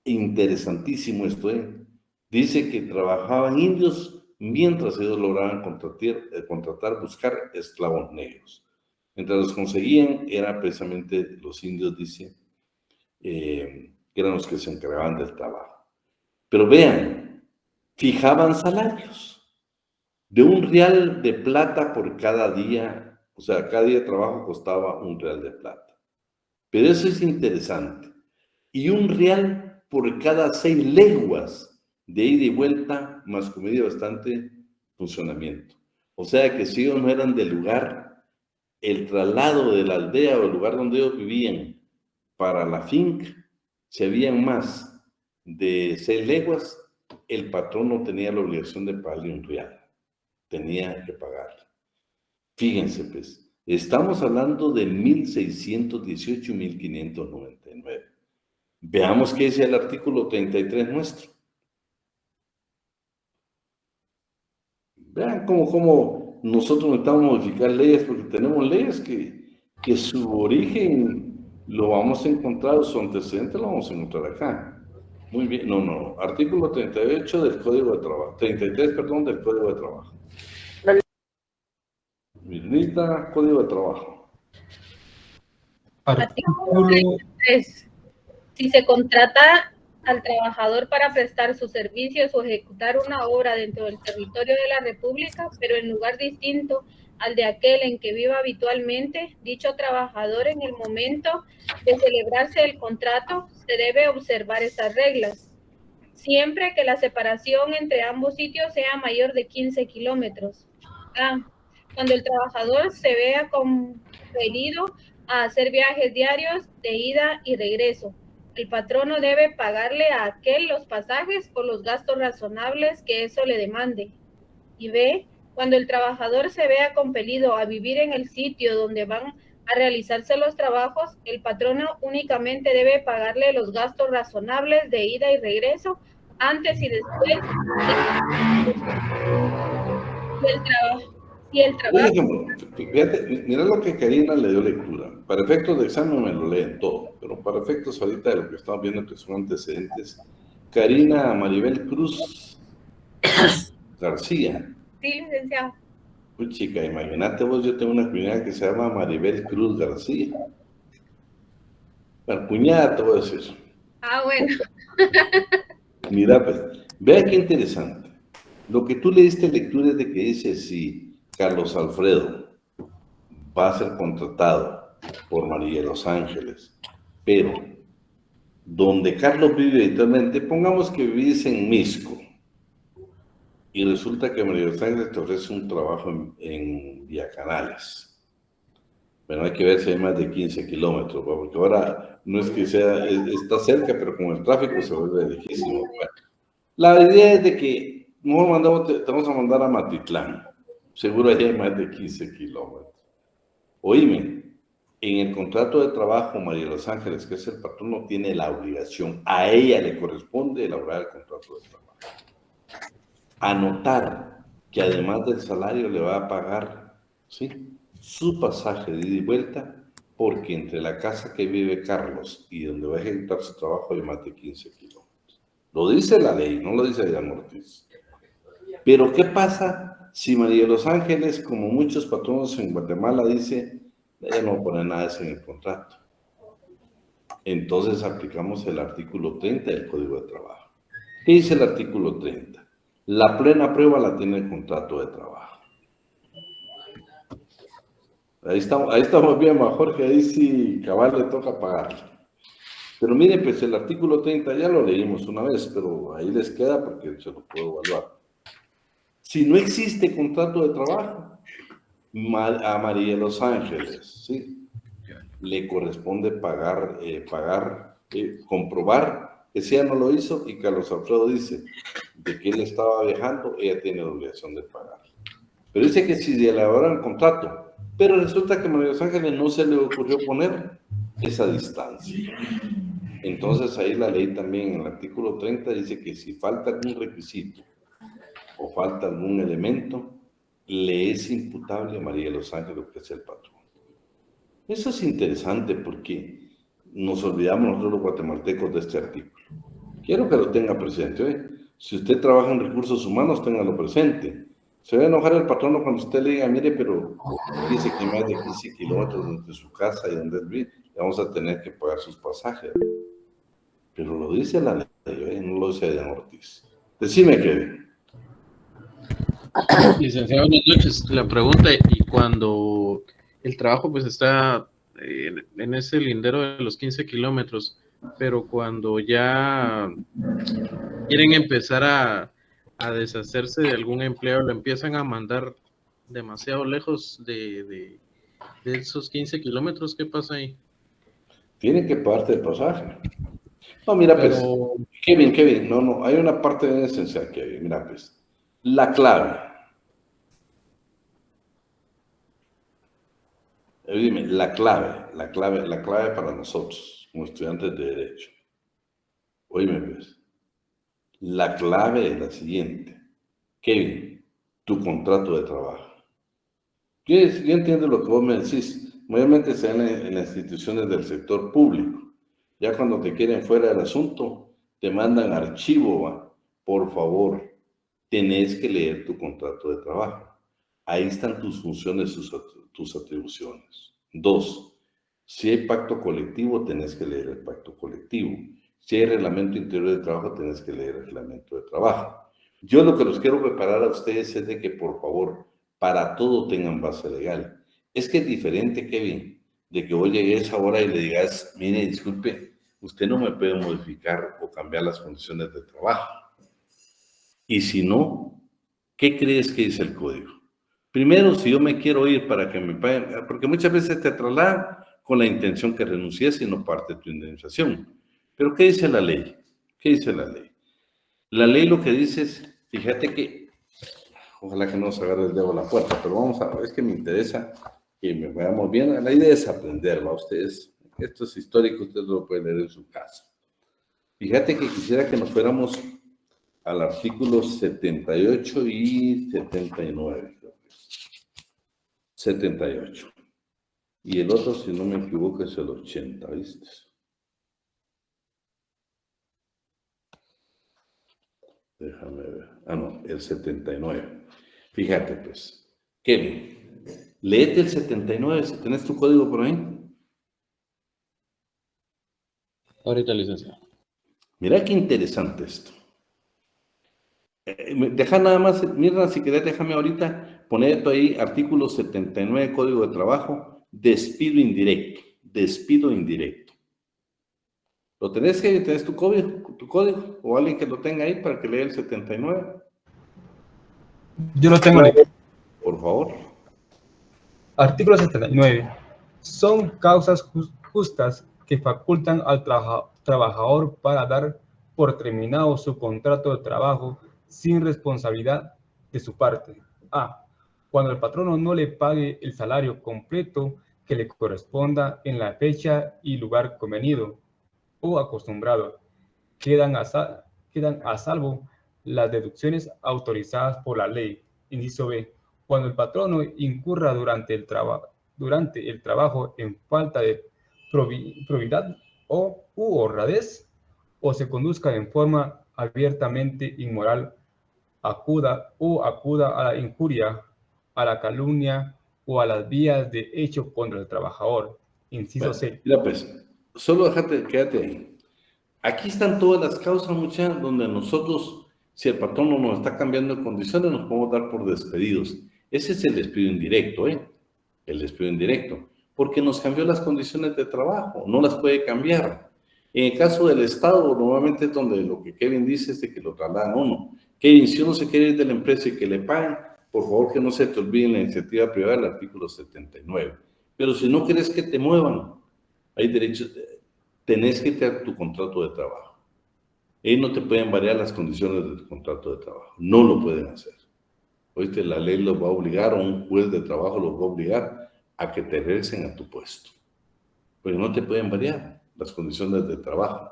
interesantísimo esto, dice que trabajaban indios mientras ellos lograban buscar esclavos negros. Mientras los conseguían, eran precisamente los indios, dice, que eran los que se encargaban del trabajo. Pero vean, fijaban salarios de $1 de plata por cada día. O sea, cada día de trabajo costaba $1 de plata. Pero eso es interesante. Y $1 por cada 6 leguas de ida y vuelta, más comida y bastante funcionamiento. O sea que si ellos no eran del lugar, el traslado de la aldea o el lugar donde ellos vivían para la finca, si habían más de 6 leguas, el patrón no tenía la obligación de pagarle $1. Tenía que pagarle. Fíjense, pues, estamos hablando de 1618 y 1599. Veamos qué dice el artículo 33 nuestro. Vean cómo nosotros necesitamos modificar leyes, porque tenemos leyes que su origen Lo vamos a encontrar, su antecedente lo vamos a encontrar acá. Muy bien, no, artículo 38 del Código de Trabajo, 33, perdón, del Código de Trabajo. Mirnita, Código de Trabajo. Artículo 3. Si se contrata al trabajador para prestar sus servicios o ejecutar una obra dentro del territorio de la República, pero en lugar distinto al de aquel en que viva habitualmente, dicho trabajador en el momento de celebrarse el contrato se debe observar estas reglas, siempre que la separación entre ambos sitios sea mayor de 15 kilómetros. A. Cuando el trabajador se vea compelido a hacer viajes diarios de ida y regreso, el patrono debe pagarle a aquel los pasajes o los gastos razonables que eso le demande. Y B. Cuando el trabajador se vea compelido a vivir en el sitio donde van a realizarse los trabajos, el patrono únicamente debe pagarle los gastos razonables de ida y regreso antes y después del trabajo. Si el trabajo... Fíjate, mira lo que Karina le dio lectura. Para efectos de examen me lo leen todo, pero para efectos ahorita de lo que estamos viendo que son antecedentes, Karina Maribel Cruz García. Sí, licenciado. Uy, chica, imagínate vos, yo tengo una cuñada que se llama Maribel Cruz García. La cuñada te voy a decir. Ah, bueno. Mira, pues, vea qué interesante. Lo que tú le diste lectura es de que dice si Carlos Alfredo va a ser contratado por María de los Ángeles, pero donde Carlos vive habitualmente, pongamos que vivís en Misco, y resulta que María de los Ángeles te ofrece un trabajo en Villacanales. Bueno, hay que ver si hay más de 15 kilómetros, porque ahora no es que sea, está cerca, pero con el tráfico se vuelve lejísimo. Bueno, la idea es de que te vamos a mandar a Matitlán. Seguro allí hay más de 15 kilómetros. Oíme, en el contrato de trabajo, María de los Ángeles, que es el patrono, tiene la obligación, a ella le corresponde elaborar el contrato de trabajo. Anotar que además del salario le va a pagar, ¿sí?, su pasaje de ida y vuelta, porque entre la casa que vive Carlos y donde va a ejecutar su trabajo hay más de 15 kilómetros. Lo dice la ley, no lo dice Adrián Ortiz. Pero ¿qué pasa si María de los Ángeles, como muchos patronos en Guatemala, dice, ella no pone nada de eso en el contrato? Entonces aplicamos el artículo 30 del Código de Trabajo. ¿Qué dice el artículo 30? La plena prueba la tiene el contrato de trabajo. Ahí estamos bien, Jorge, ahí sí cabal le toca pagarle. Pero miren, pues el artículo 30 ya lo leímos una vez, pero ahí les queda porque se lo puedo evaluar. Si no existe contrato de trabajo, a María de los Ángeles, ¿sí?, le corresponde comprobar que si ella no lo hizo y Carlos Alfredo dice de que él estaba viajando, ella tiene la obligación de pagar. Pero dice que si le elaboran el contrato, pero resulta que a María de los Ángeles no se le ocurrió poner esa distancia. Entonces ahí la ley también en el artículo 30 dice que si falta algún requisito o falta algún elemento, le es imputable a María de los Ángeles, que es el patrón. Eso es interesante porque nos olvidamos nosotros los guatemaltecos de este artículo. Quiero que lo tenga presente, ¿eh? Si usted trabaja en recursos humanos, téngalo presente. Se va a enojar el patrono cuando usted le diga, mire, pero dice que más de 15 kilómetros entre su casa y donde él vive, le vamos a tener que pagar sus pasajes. Pero lo dice la ley, ¿eh? No lo dice Adrián Ortiz. Decime, Kevin. Licenciado, buenas noches. La pregunta, y cuando el trabajo pues está en ese lindero de los 15 kilómetros, pero cuando ya quieren empezar a deshacerse de algún empleo, lo empiezan a mandar demasiado lejos de esos 15 kilómetros, ¿qué pasa ahí? Tienen que pagarte el pasaje. No, mira, pero... pues, Kevin, no, hay una parte bien esencial, Kevin, mira, pues, la clave. Dime, la clave para nosotros, como estudiantes de Derecho. Oíme, pues, la clave es la siguiente. Kevin, tu contrato de trabajo. Yo entiendo lo que vos me decís, mayormente se dan en las instituciones del sector público. Ya cuando te quieren fuera del asunto, te mandan archivo, ¿va? Por favor, tenés que leer tu contrato de trabajo. Ahí están tus funciones, tus atribuciones. 2, si hay pacto colectivo, tenés que leer el pacto colectivo. Si hay reglamento interior de trabajo, tenés que leer el reglamento de trabajo. Yo lo que los quiero preparar a ustedes es de que, por favor, para todo tengan base legal. Es que es diferente, Kevin, de que vos llegues ahora y le digas, mire, disculpe, usted no me puede modificar o cambiar las condiciones de trabajo. Y si no, ¿qué crees que dice el código? Primero, si yo me quiero ir para que me paguen, porque muchas veces te trasladan con la intención que renuncies y no parte de tu indemnización. Pero ¿qué dice la ley? ¿Qué dice la ley? La ley lo que dice es, fíjate que, ojalá que no nos agarre el dedo a la puerta, pero vamos a ver, es que me interesa que me veamos bien. La idea es aprender, ¿va? Ustedes, esto es histórico, ustedes lo pueden leer en su casa. Fíjate que quisiera que nos fuéramos al artículo 78 y 79. 78. Y el otro, si no me equivoco, es el 80, ¿viste? Déjame ver. Ah, no, el 79. Fíjate, pues. Kevin, léete el 79, si tenés tu código por ahí. Ahorita, licenciado. Mira qué interesante esto. Deja nada más, mira, si querés, déjame ahorita poner esto ahí, artículo 79, Código de Trabajo, despido indirecto. Despido indirecto. ¿Lo tenés, que tenés tu código? ¿O alguien que lo tenga ahí para que lea el 79? Yo lo tengo. Por favor. Artículo 79. Son causas justas que facultan al trabajador para dar por terminado su contrato de trabajo sin responsabilidad de su parte. A. Cuando el patrono no le pague el salario completo que le corresponda en la fecha y lugar convenido o acostumbrado. Quedan a salvo las deducciones autorizadas por la ley. Inciso B. Cuando el patrono incurra durante el trabajo en falta de probidad u honradez, o se conduzca en forma abiertamente inmoral, acuda a la injuria, a la calumnia o a las vías de hecho contra el trabajador. Inciso C. Mira, pues, solo quédate ahí. Aquí están todas las causas, muchachos, donde nosotros, si el patrón no nos está cambiando de condiciones, nos podemos dar por despedidos. Ese es el despido indirecto, ¿eh? El despido indirecto. Porque nos cambió las condiciones de trabajo, no las puede cambiar. En el caso del Estado, normalmente es donde lo que Kevin dice es de que lo trasladan a uno. Kevin, si uno se quiere ir de la empresa y que le paguen, por favor que no se te olviden la iniciativa privada del artículo 79. Pero si no quieres que te muevan, hay derechos, tenés que tener tu contrato de trabajo. Ellos no te pueden variar las condiciones de tu contrato de trabajo, no lo pueden hacer. Oíste, la ley los va a obligar, o un juez de trabajo los va a obligar a que te regresen a tu puesto. Pero no te pueden variar las condiciones de trabajo.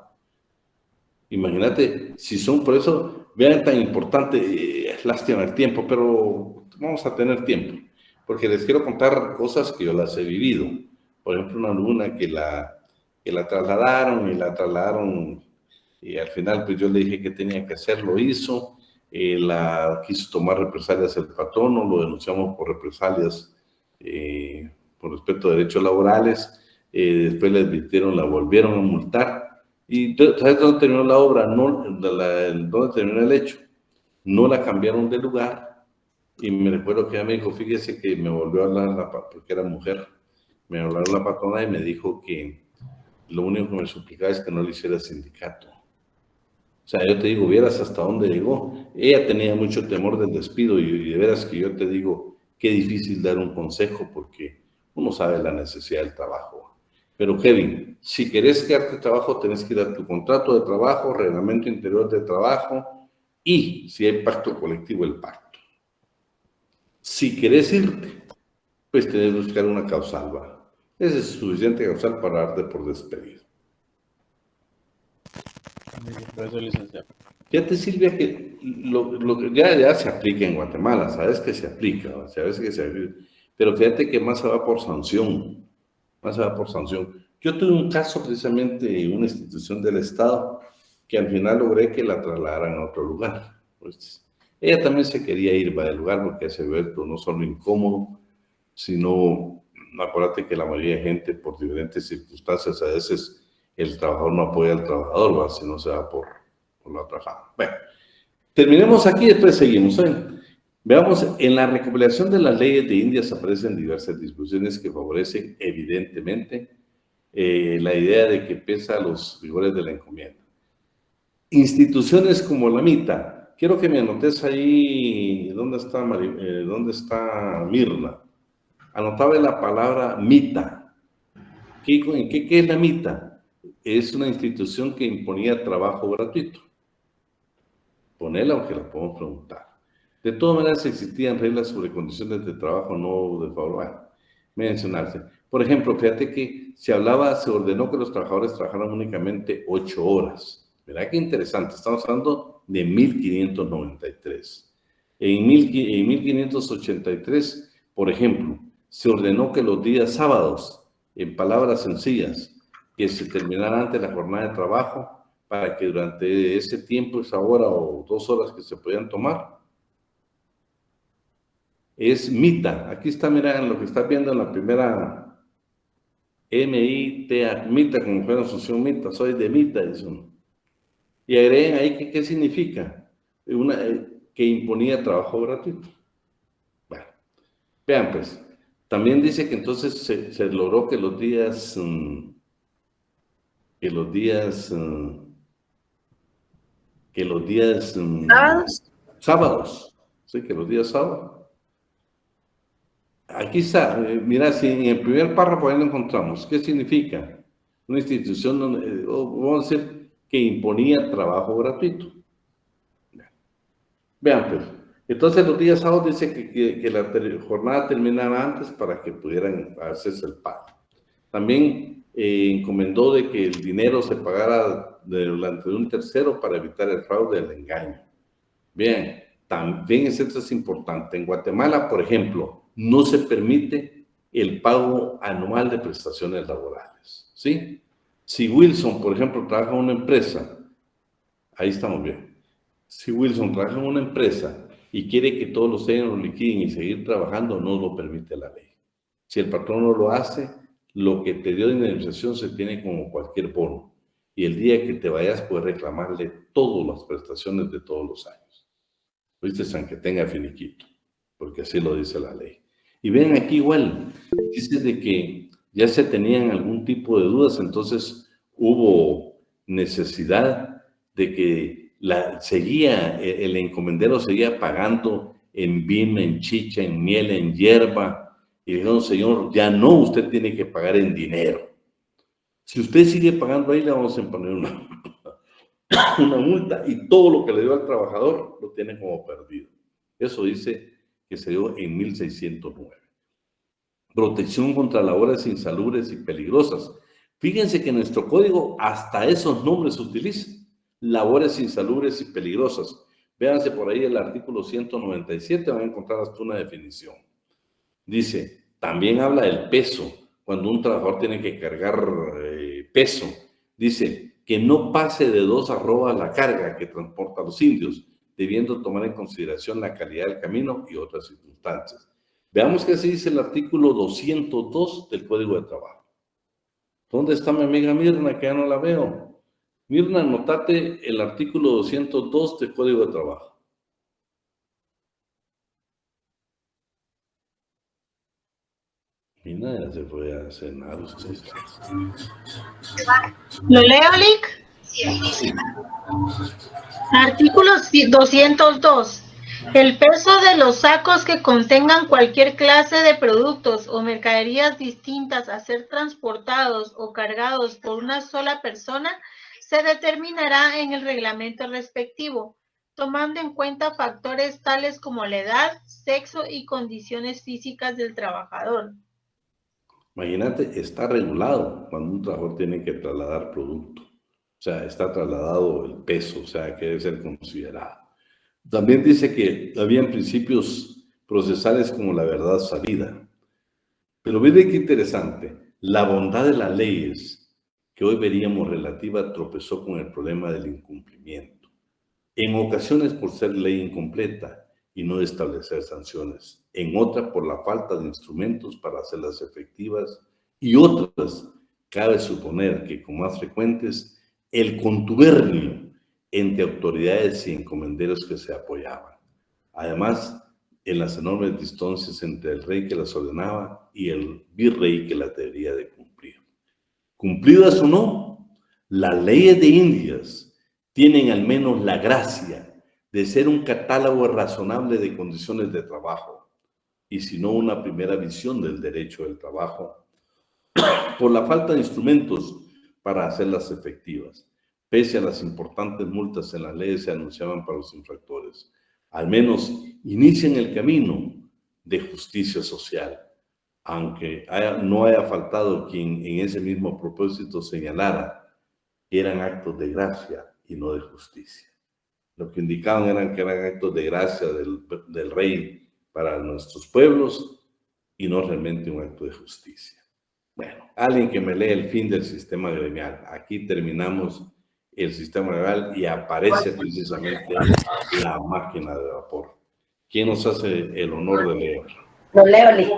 Imagínate, si son, por eso, vean tan importante, es lástima el tiempo, pero vamos a tener tiempo, porque les quiero contar cosas que yo las he vivido. Por ejemplo, una alumna que la trasladaron y al final pues yo le dije que tenía que hacer, lo hizo, la quiso tomar represalias el patrono, lo denunciamos por represalias por respecto a derechos laborales, después le advirtieron, la volvieron a multar. ¿Y sabes dónde terminó la obra? ¿Dónde terminó el hecho? No la cambiaron de lugar. Y me recuerdo que ella me dijo, fíjese que me volvió a hablar, porque era mujer, me habló la patrona y me dijo que lo único que me suplicaba es que no le hiciera sindicato. O sea, yo te digo, vieras hasta dónde llegó. Ella tenía mucho temor del despido y de veras que yo te digo, qué difícil dar un consejo porque uno sabe la necesidad del trabajo. Pero Kevin, si querés quedarte trabajo, tenés que ir a tu contrato de trabajo, reglamento interior de trabajo y, si hay pacto colectivo, el pacto. Si querés irte, pues tenés que buscar una causal, ¿va? Ese es suficiente causal para darte por despedido. Gracias, licenciado. Fíjate, Silvia, que lo que ya se aplica en Guatemala, sabes que se aplica, sabes que se aplica, pero fíjate que más se va por sanción. más se va por sanción. Yo tuve un caso precisamente en una institución del Estado que al final logré que la trasladaran a otro lugar. Pues, ella también se quería ir del lugar porque se ve no solo incómodo, sino, acuérdate que la mayoría de gente, por diferentes circunstancias, a veces el trabajador no apoya al trabajador, ¿va? Si no se va por la otra rama. Bueno, terminemos aquí y después seguimos. Veamos, en la recopilación de las leyes de Indias aparecen diversas disposiciones que favorecen evidentemente la idea de que pesa los rigores de la encomienda. Instituciones como la MITA, quiero que me anotes ahí, ¿dónde está Mirna? Anotaba la palabra MITA. ¿Qué es la MITA? Es una institución que imponía trabajo gratuito. Ponela aunque la podemos preguntar. De todas maneras existían reglas sobre condiciones de trabajo no de favor. Bueno, mencionarse. Por ejemplo, fíjate que se ordenó que los trabajadores trabajaran únicamente 8 horas. Mirá qué interesante, estamos hablando de 1593. En 1583, por ejemplo, se ordenó que los días sábados, en palabras sencillas, que se terminara antes la jornada de trabajo, para que durante ese tiempo, esa hora o 2 horas que se podían tomar, es MITA. Aquí está, mira, lo que estás viendo en la primera M-I-T-A, MITA, como fue la asociación MITA, soy de MITA, dice uno. Y agreguen ahí que qué significa, que imponía trabajo gratuito. Bueno, vean pues, también dice que entonces se logró que los días, sábados, sí, que los días sábados. Aquí está, mira, si en el primer párrafo ahí lo encontramos, ¿qué significa? Una institución donde, vamos a decir, que imponía trabajo gratuito. Vean pues, entonces los días sábados dice que la jornada terminara antes para que pudieran hacerse el pago. También encomendó de que el dinero se pagara delante de un tercero para evitar el fraude y el engaño. Bien, también esto es importante. En Guatemala, por ejemplo, no se permite el pago anual de prestaciones laborales, ¿sí? Si Wilson, por ejemplo, trabaja en una empresa, ahí estamos bien. Si Wilson trabaja en una empresa y quiere que todos los años lo liquiden y seguir trabajando, no lo permite la ley. Si el patrón no lo hace, lo que te dio de indemnización se tiene como cualquier bono. Y el día que te vayas, puedes reclamarle todas las prestaciones de todos los años. ¿Viste? Aunque tenga finiquito, porque así lo dice la ley. Y ven aquí igual, dice de que ya se tenían algún tipo de dudas, entonces hubo necesidad de que el encomendero seguía pagando en vino, en chicha, en miel, en hierba, y dijeron, señor, ya no, usted tiene que pagar en dinero. Si usted sigue pagando ahí, le vamos a imponer una multa, y todo lo que le dio al trabajador lo tiene como perdido. Eso dice que se dio en 1609. Protección contra labores insalubres y peligrosas. Fíjense que en nuestro código hasta esos nombres se utilizan. Labores insalubres y peligrosas. Véanse por ahí el artículo 197, van a encontrar hasta una definición. Dice, también habla del peso, cuando un trabajador tiene que cargar peso. Dice, que no pase de 2 arrobas la carga que transporta a los indios, debiendo tomar en consideración la calidad del camino y otras circunstancias. Veamos qué se dice el artículo 202 del Código de Trabajo. ¿Dónde está mi amiga Mirna, que ya no la veo? Mirna, anotate el artículo 202 del Código de Trabajo. Mirna ya se fue a cenar usted. ¿Lo leo, Lick? Sí. Artículo 202. El peso de los sacos que contengan cualquier clase de productos o mercaderías distintas a ser transportados o cargados por una sola persona se determinará en el reglamento respectivo, tomando en cuenta factores tales como la edad, sexo y condiciones físicas del trabajador. Imagínate, está regulado cuando un trabajador tiene que trasladar producto. O sea, está trasladado el peso, o sea, que debe ser considerado. También dice que habían principios procesales como la verdad sabida. Pero mire qué interesante. La bondad de las leyes que hoy veríamos relativa tropezó con el problema del incumplimiento, en ocasiones por ser ley incompleta y no establecer sanciones, en otra por la falta de instrumentos para hacerlas efectivas y otras, cabe suponer que con más frecuentes, el contubernio entre autoridades y encomenderos que se apoyaban. Además, en las enormes distancias entre el rey que las ordenaba y el virrey que las debería de cumplir. Cumplidas o no, las leyes de Indias tienen al menos la gracia de ser un catálogo razonable de condiciones de trabajo, y si no una primera visión del derecho del trabajo, por la falta de instrumentos para hacerlas efectivas. Pese a las importantes multas en las leyes se anunciaban para los infractores, al menos inician el camino de justicia social, aunque no haya faltado quien en ese mismo propósito señalara que eran actos de gracia y no de justicia. Lo que indicaban que eran actos de gracia del rey para nuestros pueblos y no realmente un acto de justicia. Bueno, alguien que me lee el fin del sistema gremial. Aquí terminamos el sistema gremial y aparece precisamente la máquina de vapor. ¿Quién nos hace el honor de leer? Lo leo, Lick.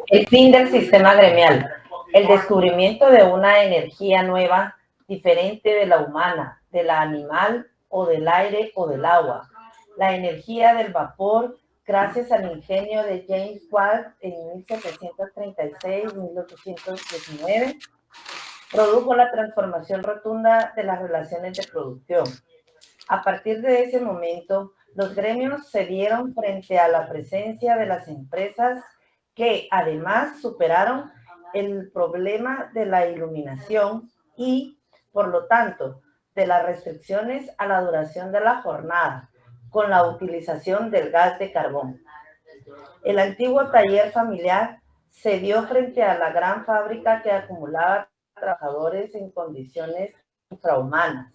El fin del sistema gremial. El descubrimiento de una energía nueva, diferente de la humana, de la animal o del aire o del agua. La energía del vapor, gracias al ingenio de James Watt en 1736-1819, produjo la transformación rotunda de las relaciones de producción. A partir de ese momento, los gremios se vieron frente a la presencia de las empresas que además superaron el problema de la iluminación y, por lo tanto, de las restricciones a la duración de la jornada, con la utilización del gas de carbón. El antiguo taller familiar se vio frente a la gran fábrica que acumulaba trabajadores en condiciones infrahumanas,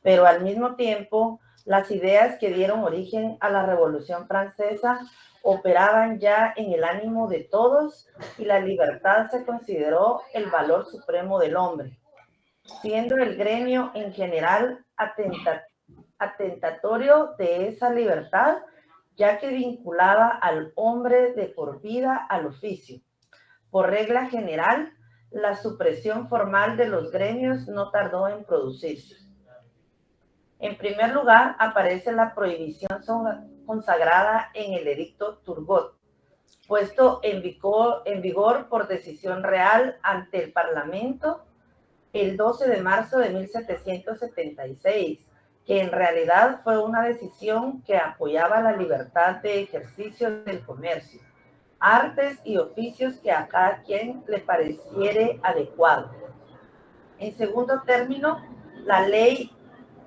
pero al mismo tiempo las ideas que dieron origen a la Revolución Francesa operaban ya en el ánimo de todos y la libertad se consideró el valor supremo del hombre, siendo el gremio en general atentatorio de esa libertad, ya que vinculaba al hombre de por vida al oficio. Por regla general, la supresión formal de los gremios no tardó en producirse. En primer lugar, aparece la prohibición consagrada en el edicto Turgot, puesto en vigor por decisión real ante el Parlamento el 12 de marzo de 1776, que en realidad fue una decisión que apoyaba la libertad de ejercicio del comercio, artes y oficios que a cada quien le pareciere adecuado. En segundo término, la ley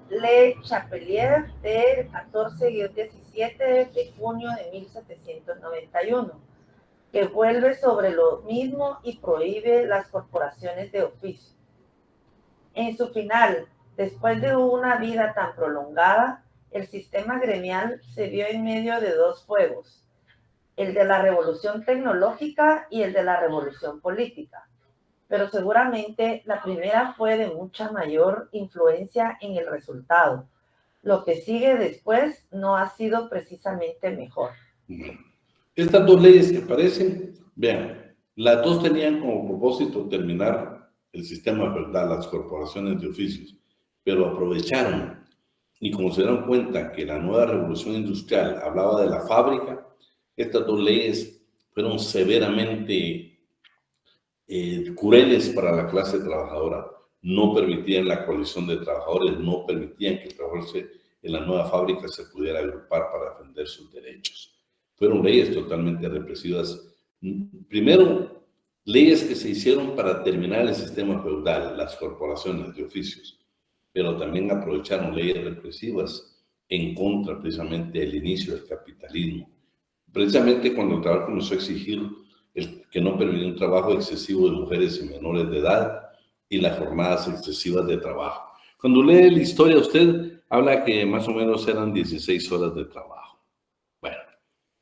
Le Chapelier del 14-17 de junio de 1791, que vuelve sobre lo mismo y prohíbe las corporaciones de oficio. En su final, después de una vida tan prolongada, el sistema gremial se vio en medio de dos fuegos, el de la revolución tecnológica y el de la revolución política. Pero seguramente la primera fue de mucha mayor influencia en el resultado. Lo que sigue después no ha sido precisamente mejor. Estas dos leyes que aparecen, vean, las dos tenían como propósito terminar el sistema feudal, las corporaciones de oficios, pero aprovecharon y como se dieron cuenta que la nueva revolución industrial hablaba de la fábrica, estas dos leyes fueron severamente crueles para la clase trabajadora. No permitían la coalición de trabajadores, no permitían que el trabajador en la nueva fábrica se pudiera agrupar para defender sus derechos. Fueron leyes totalmente represivas. Primero, leyes que se hicieron para terminar el sistema feudal, las corporaciones de oficios, pero también aprovecharon leyes represivas en contra precisamente del inicio del capitalismo. Precisamente cuando el trabajo comenzó a exigir que no permitió un trabajo excesivo de mujeres y menores de edad y las jornadas excesivas de trabajo. Cuando lee la historia, usted habla que más o menos eran 16 horas de trabajo. Bueno,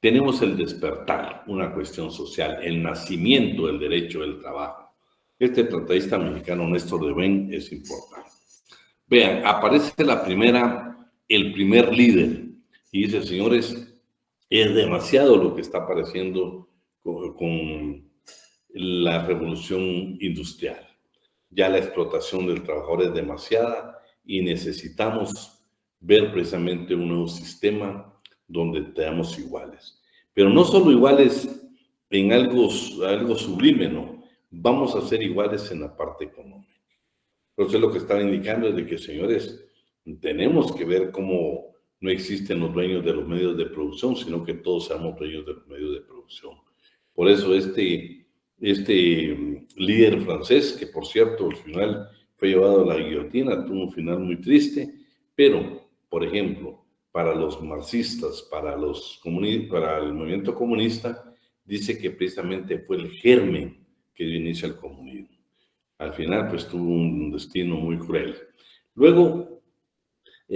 tenemos el despertar, una cuestión social, el nacimiento del derecho del trabajo. Este tratadista mexicano Néstor de Ben es importante. Vean, aparece el primer líder y dice, señores, es demasiado lo que está apareciendo con la revolución industrial. Ya la explotación del trabajador es demasiada y necesitamos ver precisamente un nuevo sistema donde seamos iguales. Pero no solo iguales en algo sublime, no. Vamos a ser iguales en la parte económica. Entonces lo que estaba indicando es de que, señores, tenemos que ver cómo no existen los dueños de los medios de producción, sino que todos seamos dueños de los medios de producción. Por eso este líder francés, que por cierto al final fue llevado a la guillotina, tuvo un final muy triste, pero, por ejemplo, para los marxistas, para el movimiento comunista, dice que precisamente fue el germen que dio inicio al comunismo. Al final, pues tuvo un destino muy cruel. Luego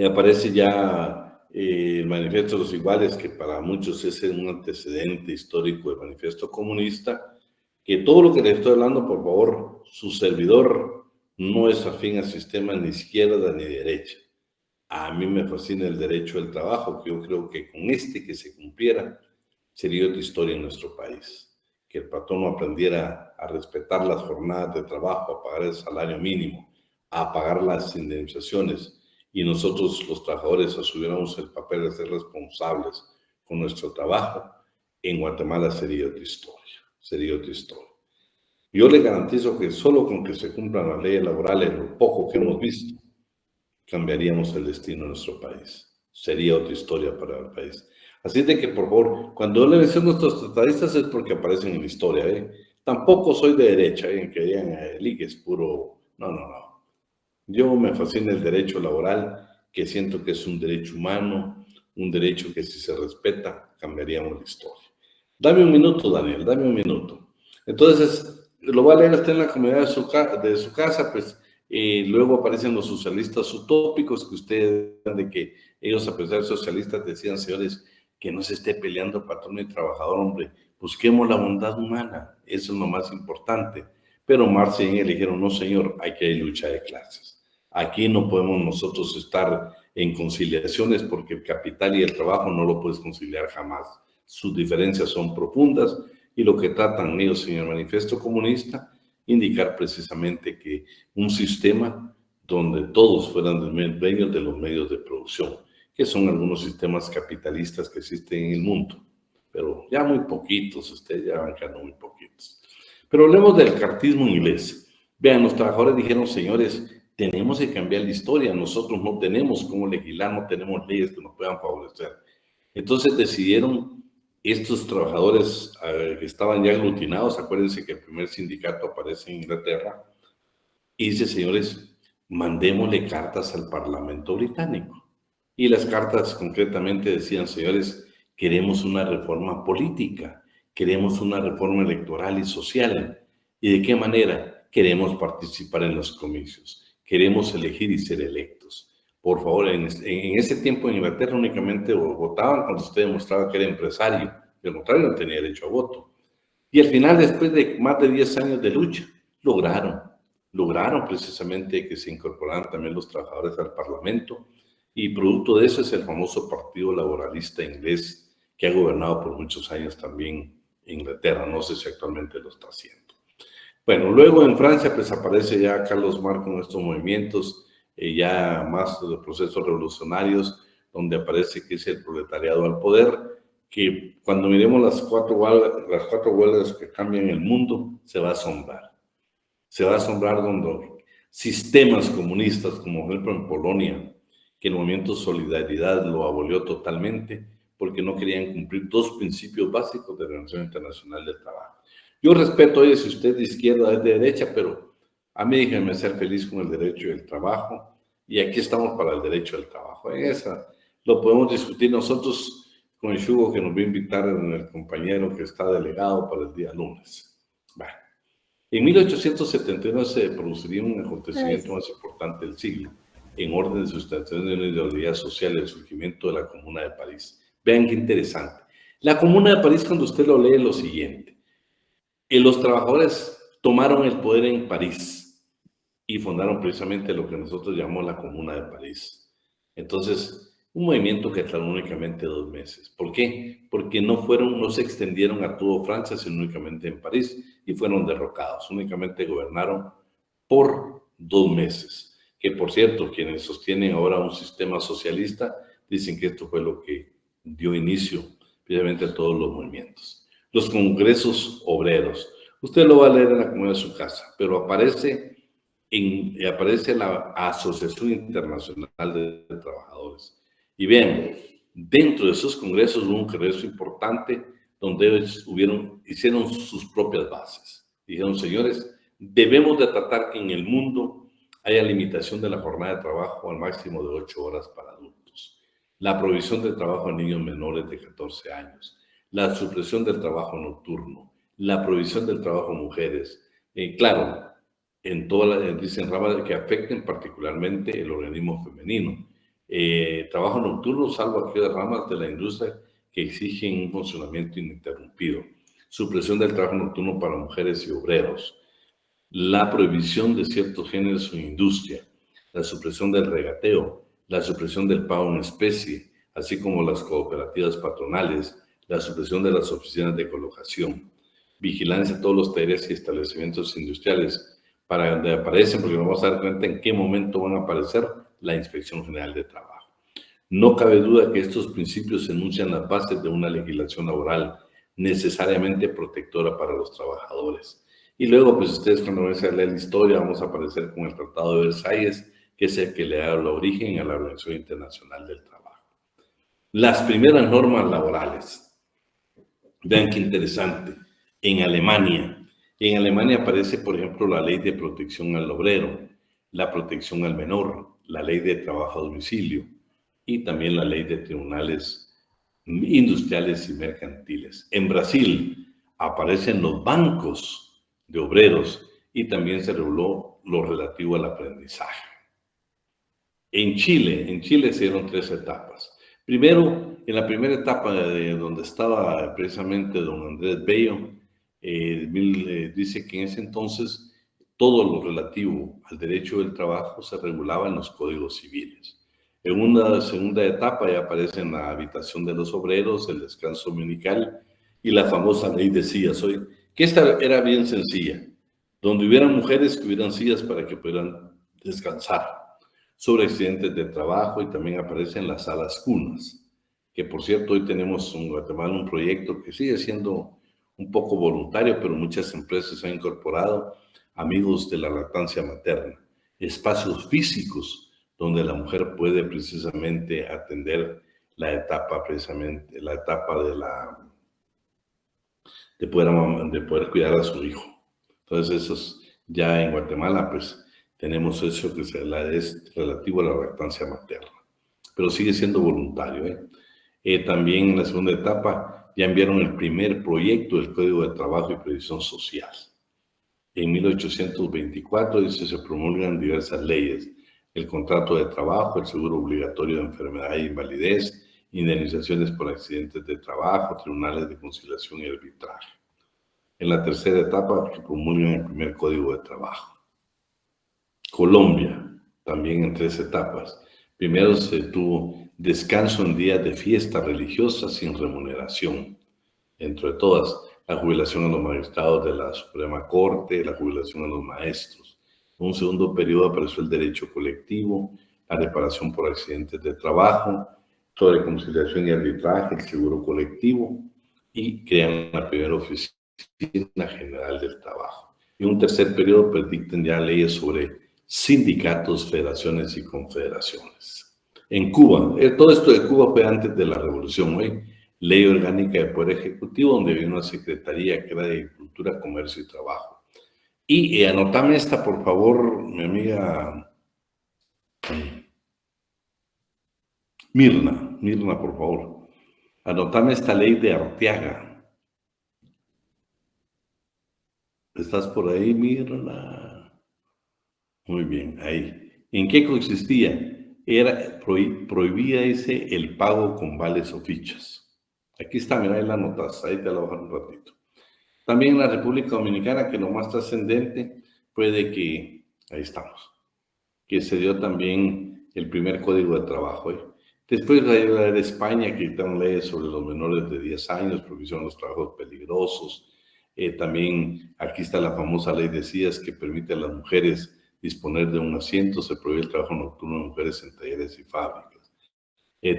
aparece ya el Manifiesto de los Iguales, que para muchos es un antecedente histórico del Manifiesto Comunista, que todo lo que les estoy hablando, por favor, su servidor no es afín al sistema ni izquierda ni derecha. A mí me fascina el derecho del trabajo, que yo creo que con que se cumpliera, sería otra historia en nuestro país. Que el patrón aprendiera a respetar las jornadas de trabajo, a pagar el salario mínimo, a pagar las indemnizaciones, y nosotros los trabajadores asumiéramos el papel de ser responsables con nuestro trabajo, en Guatemala sería otra historia, sería otra historia. Yo le garantizo que solo con que se cumplan las leyes laborales, lo poco que hemos visto, cambiaríamos el destino de nuestro país. Sería otra historia para el país. Así de que, por favor, cuando yo le menciono a nuestros tratadistas es porque aparecen en la historia, ¿eh? Tampoco soy de derecha, ¿eh? Que digan, Lick es puro... No. Yo me fascina el derecho laboral, que siento que es un derecho humano, un derecho que si se respeta, cambiaríamos la historia. Dame un minuto, Daniel, dame un minuto. Entonces, lo va a leer usted en la comunidad de su casa, pues... luego aparecen los socialistas utópicos, que ustedes de que ellos, a pesar de socialistas, decían, señores, que no se esté peleando patrón y trabajador, hombre, busquemos la bondad humana, eso es lo más importante. Pero Marx y Engels dijeron, no señor, aquí hay lucha de clases. Aquí no podemos nosotros estar en conciliaciones porque el capital y el trabajo no lo puedes conciliar jamás. Sus diferencias son profundas y lo que tratan ellos en el Manifiesto Comunista, indicar precisamente que un sistema donde todos fueran dueños de los medios de producción, que son algunos sistemas capitalistas que existen en el mundo, pero ya muy poquitos, ustedes ya van quedando muy poquitos. Pero hablemos del cartismo inglés. Vean, los trabajadores dijeron, señores, tenemos que cambiar la historia, nosotros no tenemos cómo legislar, no tenemos leyes que nos puedan favorecer. Entonces decidieron estos trabajadores que estaban ya aglutinados, acuérdense que el primer sindicato aparece en Inglaterra, y dice, señores, mandémosle cartas al Parlamento británico. Y las cartas concretamente decían, señores, queremos una reforma política, queremos una reforma electoral y social. ¿Y de qué manera? Queremos participar en los comicios, queremos elegir y ser electos. Por favor, en ese tiempo en Inglaterra únicamente votaban cuando usted demostraba que era empresario. De contrario, no tenía derecho a voto. Y al final, después de más de 10 años de lucha, lograron precisamente que se incorporaran también los trabajadores al Parlamento. Y producto de eso es el famoso Partido Laboralista Inglés, que ha gobernado por muchos años también Inglaterra. No sé si actualmente lo está haciendo. Bueno, luego en Francia pues aparece ya Carlos Marx con estos movimientos, ya más de procesos revolucionarios, donde aparece que es el proletariado al poder, que cuando miremos las cuatro huelgas que cambian el mundo, se va a asombrar. Se va a asombrar donde sistemas comunistas, como por ejemplo en Polonia, que el movimiento Solidaridad lo abolió totalmente, porque no querían cumplir dos principios básicos de la Organización Internacional del Trabajo. Yo respeto, oye, si usted es de izquierda o es de derecha, pero a mí déjenme ser feliz con el derecho del trabajo, y aquí estamos para el derecho del trabajo. En esa lo podemos discutir nosotros con el Hugo, que nos va a invitar el compañero que está delegado para el día lunes. Bueno, en 1871 se produciría un acontecimiento más importante del siglo, en orden de sustentación de una ideología social, el surgimiento de la Comuna de París. Vean qué interesante. La Comuna de París, cuando usted lo lee, es lo siguiente. Los trabajadores tomaron el poder en París y fundaron precisamente lo que nosotros llamamos la Comuna de París. Entonces, un movimiento que tardó únicamente 2 meses. ¿Por qué? Porque no se extendieron a toda Francia, sino únicamente en París, y fueron derrocados. Únicamente gobernaron por 2 meses. Que, por cierto, quienes sostienen ahora un sistema socialista dicen que esto fue lo que dio inicio precisamente a todos los movimientos. Los congresos obreros. Usted lo va a leer en la comunidad de su casa, pero aparece la Asociación Internacional de Trabajadores. Y vean, dentro de esos congresos hubo un congreso importante donde ellos hicieron sus propias bases. Dijeron, señores, debemos de tratar que en el mundo haya limitación de la jornada de trabajo al máximo de 8 horas para adultos, la prohibición del trabajo a niños menores de 14 años, la supresión del trabajo nocturno, la prohibición del trabajo a mujeres. Claro, en todas dicen ramas que afecten particularmente el organismo femenino. Trabajo nocturno, salvo aquellas ramas de la industria que exigen un funcionamiento ininterrumpido. Supresión del trabajo nocturno para mujeres y obreros. La prohibición de ciertos géneros en industria. La supresión del regateo. La supresión del pago en especie, así como las cooperativas patronales. La supresión de las oficinas de colocación. Vigilancia de todos los talleres y establecimientos industriales para donde aparecen, porque nos vamos a dar cuenta en qué momento van a aparecer la Inspección General de Trabajo. No cabe duda que estos principios enuncian las bases de una legislación laboral necesariamente protectora para los trabajadores. Y luego, pues ustedes cuando van a leer la historia, vamos a aparecer con el Tratado de Versalles, que es el que le da el origen a la Organización Internacional del Trabajo. Las primeras normas laborales. Vean qué interesante. En Alemania aparece, por ejemplo, la Ley de Protección al Obrero, la protección al menor, la Ley de Trabajo a Domicilio y también la Ley de Tribunales Industriales y Mercantiles. En Brasil aparecen los bancos de obreros y también se reguló lo relativo al aprendizaje. En Chile se dieron 3 etapas. Primero, en la primera etapa de donde estaba precisamente don Andrés Bello, dice que en ese entonces todo lo relativo al derecho del trabajo se regulaba en los códigos civiles. En una segunda etapa ya aparecen la habitación de los obreros, el descanso dominical y la famosa ley de sillas. Que esta era bien sencilla, donde hubieran mujeres que hubieran sillas para que pudieran descansar, sobre accidentes de trabajo, y también aparecen las salas cunas, que por cierto hoy tenemos en Guatemala un proyecto que sigue siendo un poco voluntario, pero muchas empresas han incorporado amigos de la lactancia materna, espacios físicos donde la mujer puede precisamente atender la etapa de poder cuidar a su hijo. Entonces eso ya en Guatemala pues tenemos eso que es relativo a la lactancia materna, pero sigue siendo voluntario. También en la segunda etapa ya enviaron el primer proyecto del Código de Trabajo y Previsión Social. En 1824 se promulgan diversas leyes: el contrato de trabajo, el seguro obligatorio de enfermedad e invalidez, indemnizaciones por accidentes de trabajo, tribunales de conciliación y arbitraje. En la tercera etapa se promulgan el primer Código de Trabajo. Colombia, también en 3 etapas. Primero se tuvo descanso en días de fiesta religiosa sin remuneración. Dentro de todas, la jubilación a los magistrados de la Suprema Corte, la jubilación a los maestros. En un segundo periodo apareció el derecho colectivo, la reparación por accidentes de trabajo, sobre conciliación y arbitraje, el seguro colectivo, y crean la primera Oficina General del Trabajo. En un tercer periodo pues dictan ya leyes sobre sindicatos, federaciones y confederaciones. En Cuba, todo esto de Cuba fue antes de la revolución, Ley Orgánica de Poder Ejecutivo, donde había una secretaría que era de Agricultura, Comercio y Trabajo. Y anotame esta, por favor, mi amiga Mirna, por favor. Anotame esta ley de Arteaga. ¿Estás por ahí, Mirna? Muy bien, ahí. ¿En qué consistía? Prohibía el pago con vales o fichas. Aquí está, mira, ahí la notas, ahí te la bajo un ratito. También en la República Dominicana, que lo más trascendente puede que, ahí estamos, que se dio también el primer código de trabajo. Después de España, que dictaron leyes sobre los menores de 10 años, prohibición los trabajos peligrosos. También aquí está la famosa ley de CIAS, que permite a las mujeres disponer de un asiento. Se prohíbe el trabajo nocturno de mujeres en talleres y fábricas.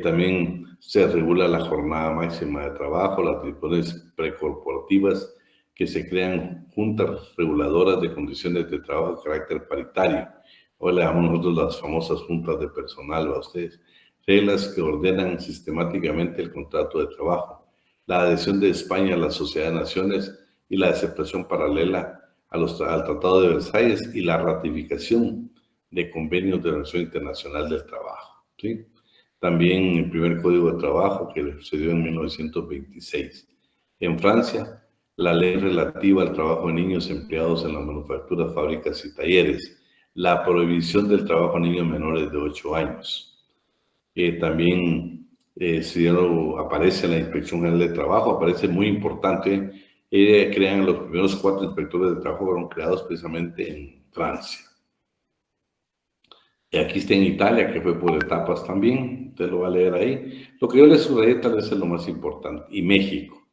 También se regula la jornada máxima de trabajo, las disposiciones precorporativas, que se crean juntas reguladoras de condiciones de trabajo de carácter paritario. Hoy le llamamos nosotros las famosas juntas de personal a ustedes. Reglas que ordenan sistemáticamente el contrato de trabajo. La adhesión de España a la Sociedad de Naciones y la aceptación paralela al Tratado de Versalles y la ratificación de convenios de la Organización Internacional del Trabajo. ¿Sí? También el primer Código de Trabajo, que se dio en 1926. En Francia, la ley relativa al trabajo de niños empleados en las manufacturas, fábricas y talleres. La prohibición del trabajo de niños menores de 8 años. También aparece la Inspección General de Trabajo, aparece muy importante. Crean los primeros 4 inspectores de trabajo, fueron creados precisamente en Francia. Y aquí está en Italia, que fue por etapas también, usted lo va a leer ahí. Lo que yo les subrayé tal vez es lo más importante. Y México.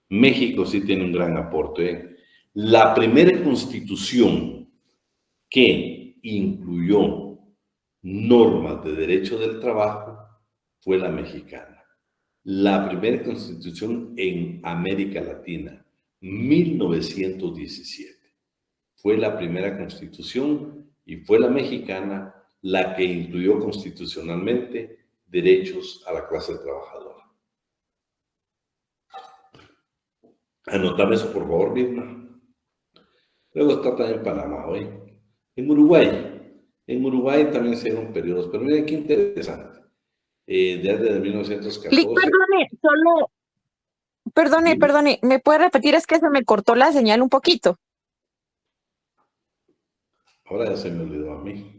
México sí tiene un gran aporte. La primera constitución que incluyó normas de derecho del trabajo fue la mexicana. La primera constitución en América Latina, 1917. Fue la primera constitución y fue la mexicana la que incluyó constitucionalmente derechos a la clase trabajadora. Anotame eso, por favor, Vilma. Luego está también en Panamá, hoy. En Uruguay también se dieron periodos, pero miren qué interesante. Desde 1914. Lick, perdone, ¿me puede repetir? Es que se me cortó la señal un poquito. Ahora ya se me olvidó a mí.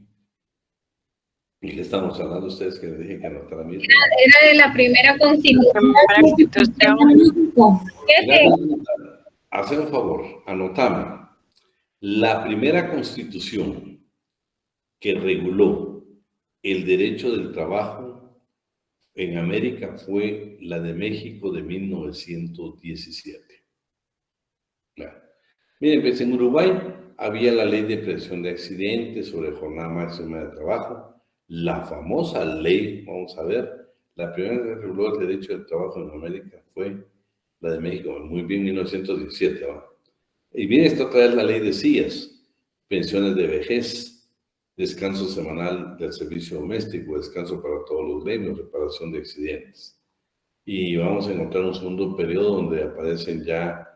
¿Y qué estamos hablando ustedes que les dije que anotara mismo? Era de la primera constitución. Haz un favor, anotame. La primera constitución que reguló el derecho del trabajo en América fue la de México de 1917. Claro. Miren, pues en Uruguay había la ley de prevención de accidentes sobre jornada máxima de trabajo. La famosa ley, vamos a ver, la primera que reguló el derecho del trabajo en América fue la de México, muy bien, 1917. ¿va? Y bien, esta otra vez la ley de CIAS, pensiones de vejez, descanso semanal del servicio doméstico, descanso para todos los gremios, reparación de accidentes. Y vamos a encontrar un segundo periodo donde aparecen ya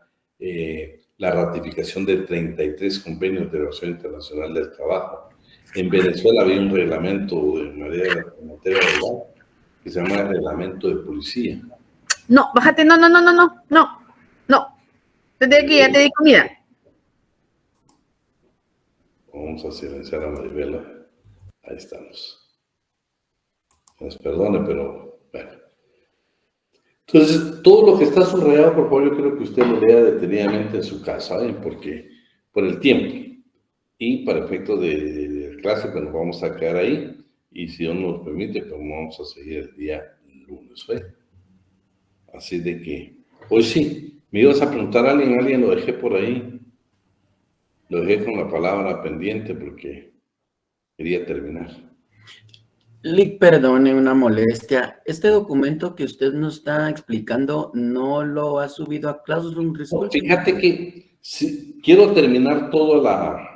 la ratificación de 33 convenios de la Organización Internacional del Trabajo. En Venezuela había un reglamento en materia de edad que se llama el reglamento de policía. No, bájate, no. Desde que ya te di comida. Vamos a silenciar a Maribela. Ahí estamos. Nos perdone, pero bueno. Entonces, todo lo que está subrayado, por favor, yo creo que usted lo lea detenidamente en su casa, ¿saben? Porque por el tiempo y para efectos de clase, pues nos vamos a quedar ahí. Y si Dios nos permite, pues vamos a seguir el día lunes, ¿ve? Así de que, hoy sí, me ibas a preguntar a alguien lo dejé por ahí. Lo dejé con la palabra pendiente porque quería terminar. Lick, perdone una molestia. Este documento que usted nos está explicando, ¿no lo ha subido a Classroom? Fíjate que sí, quiero terminar toda la...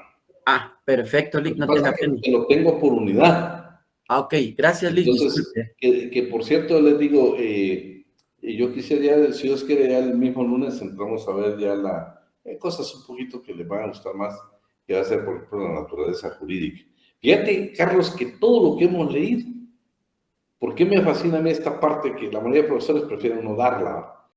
Ah, perfecto, Lick, no tenga pena. Lo tengo por unidad. Ah, ok, gracias, Lick. Entonces, que por cierto, les digo, yo quisiera ya, si Dios quiere, ya el mismo lunes entramos a ver ya cosas un poquito que les van a gustar más, que va a ser, por ejemplo, la naturaleza jurídica. Fíjate, Carlos, que todo lo que hemos leído, ¿por qué me fascina a mí esta parte que la mayoría de profesores prefieren no darla?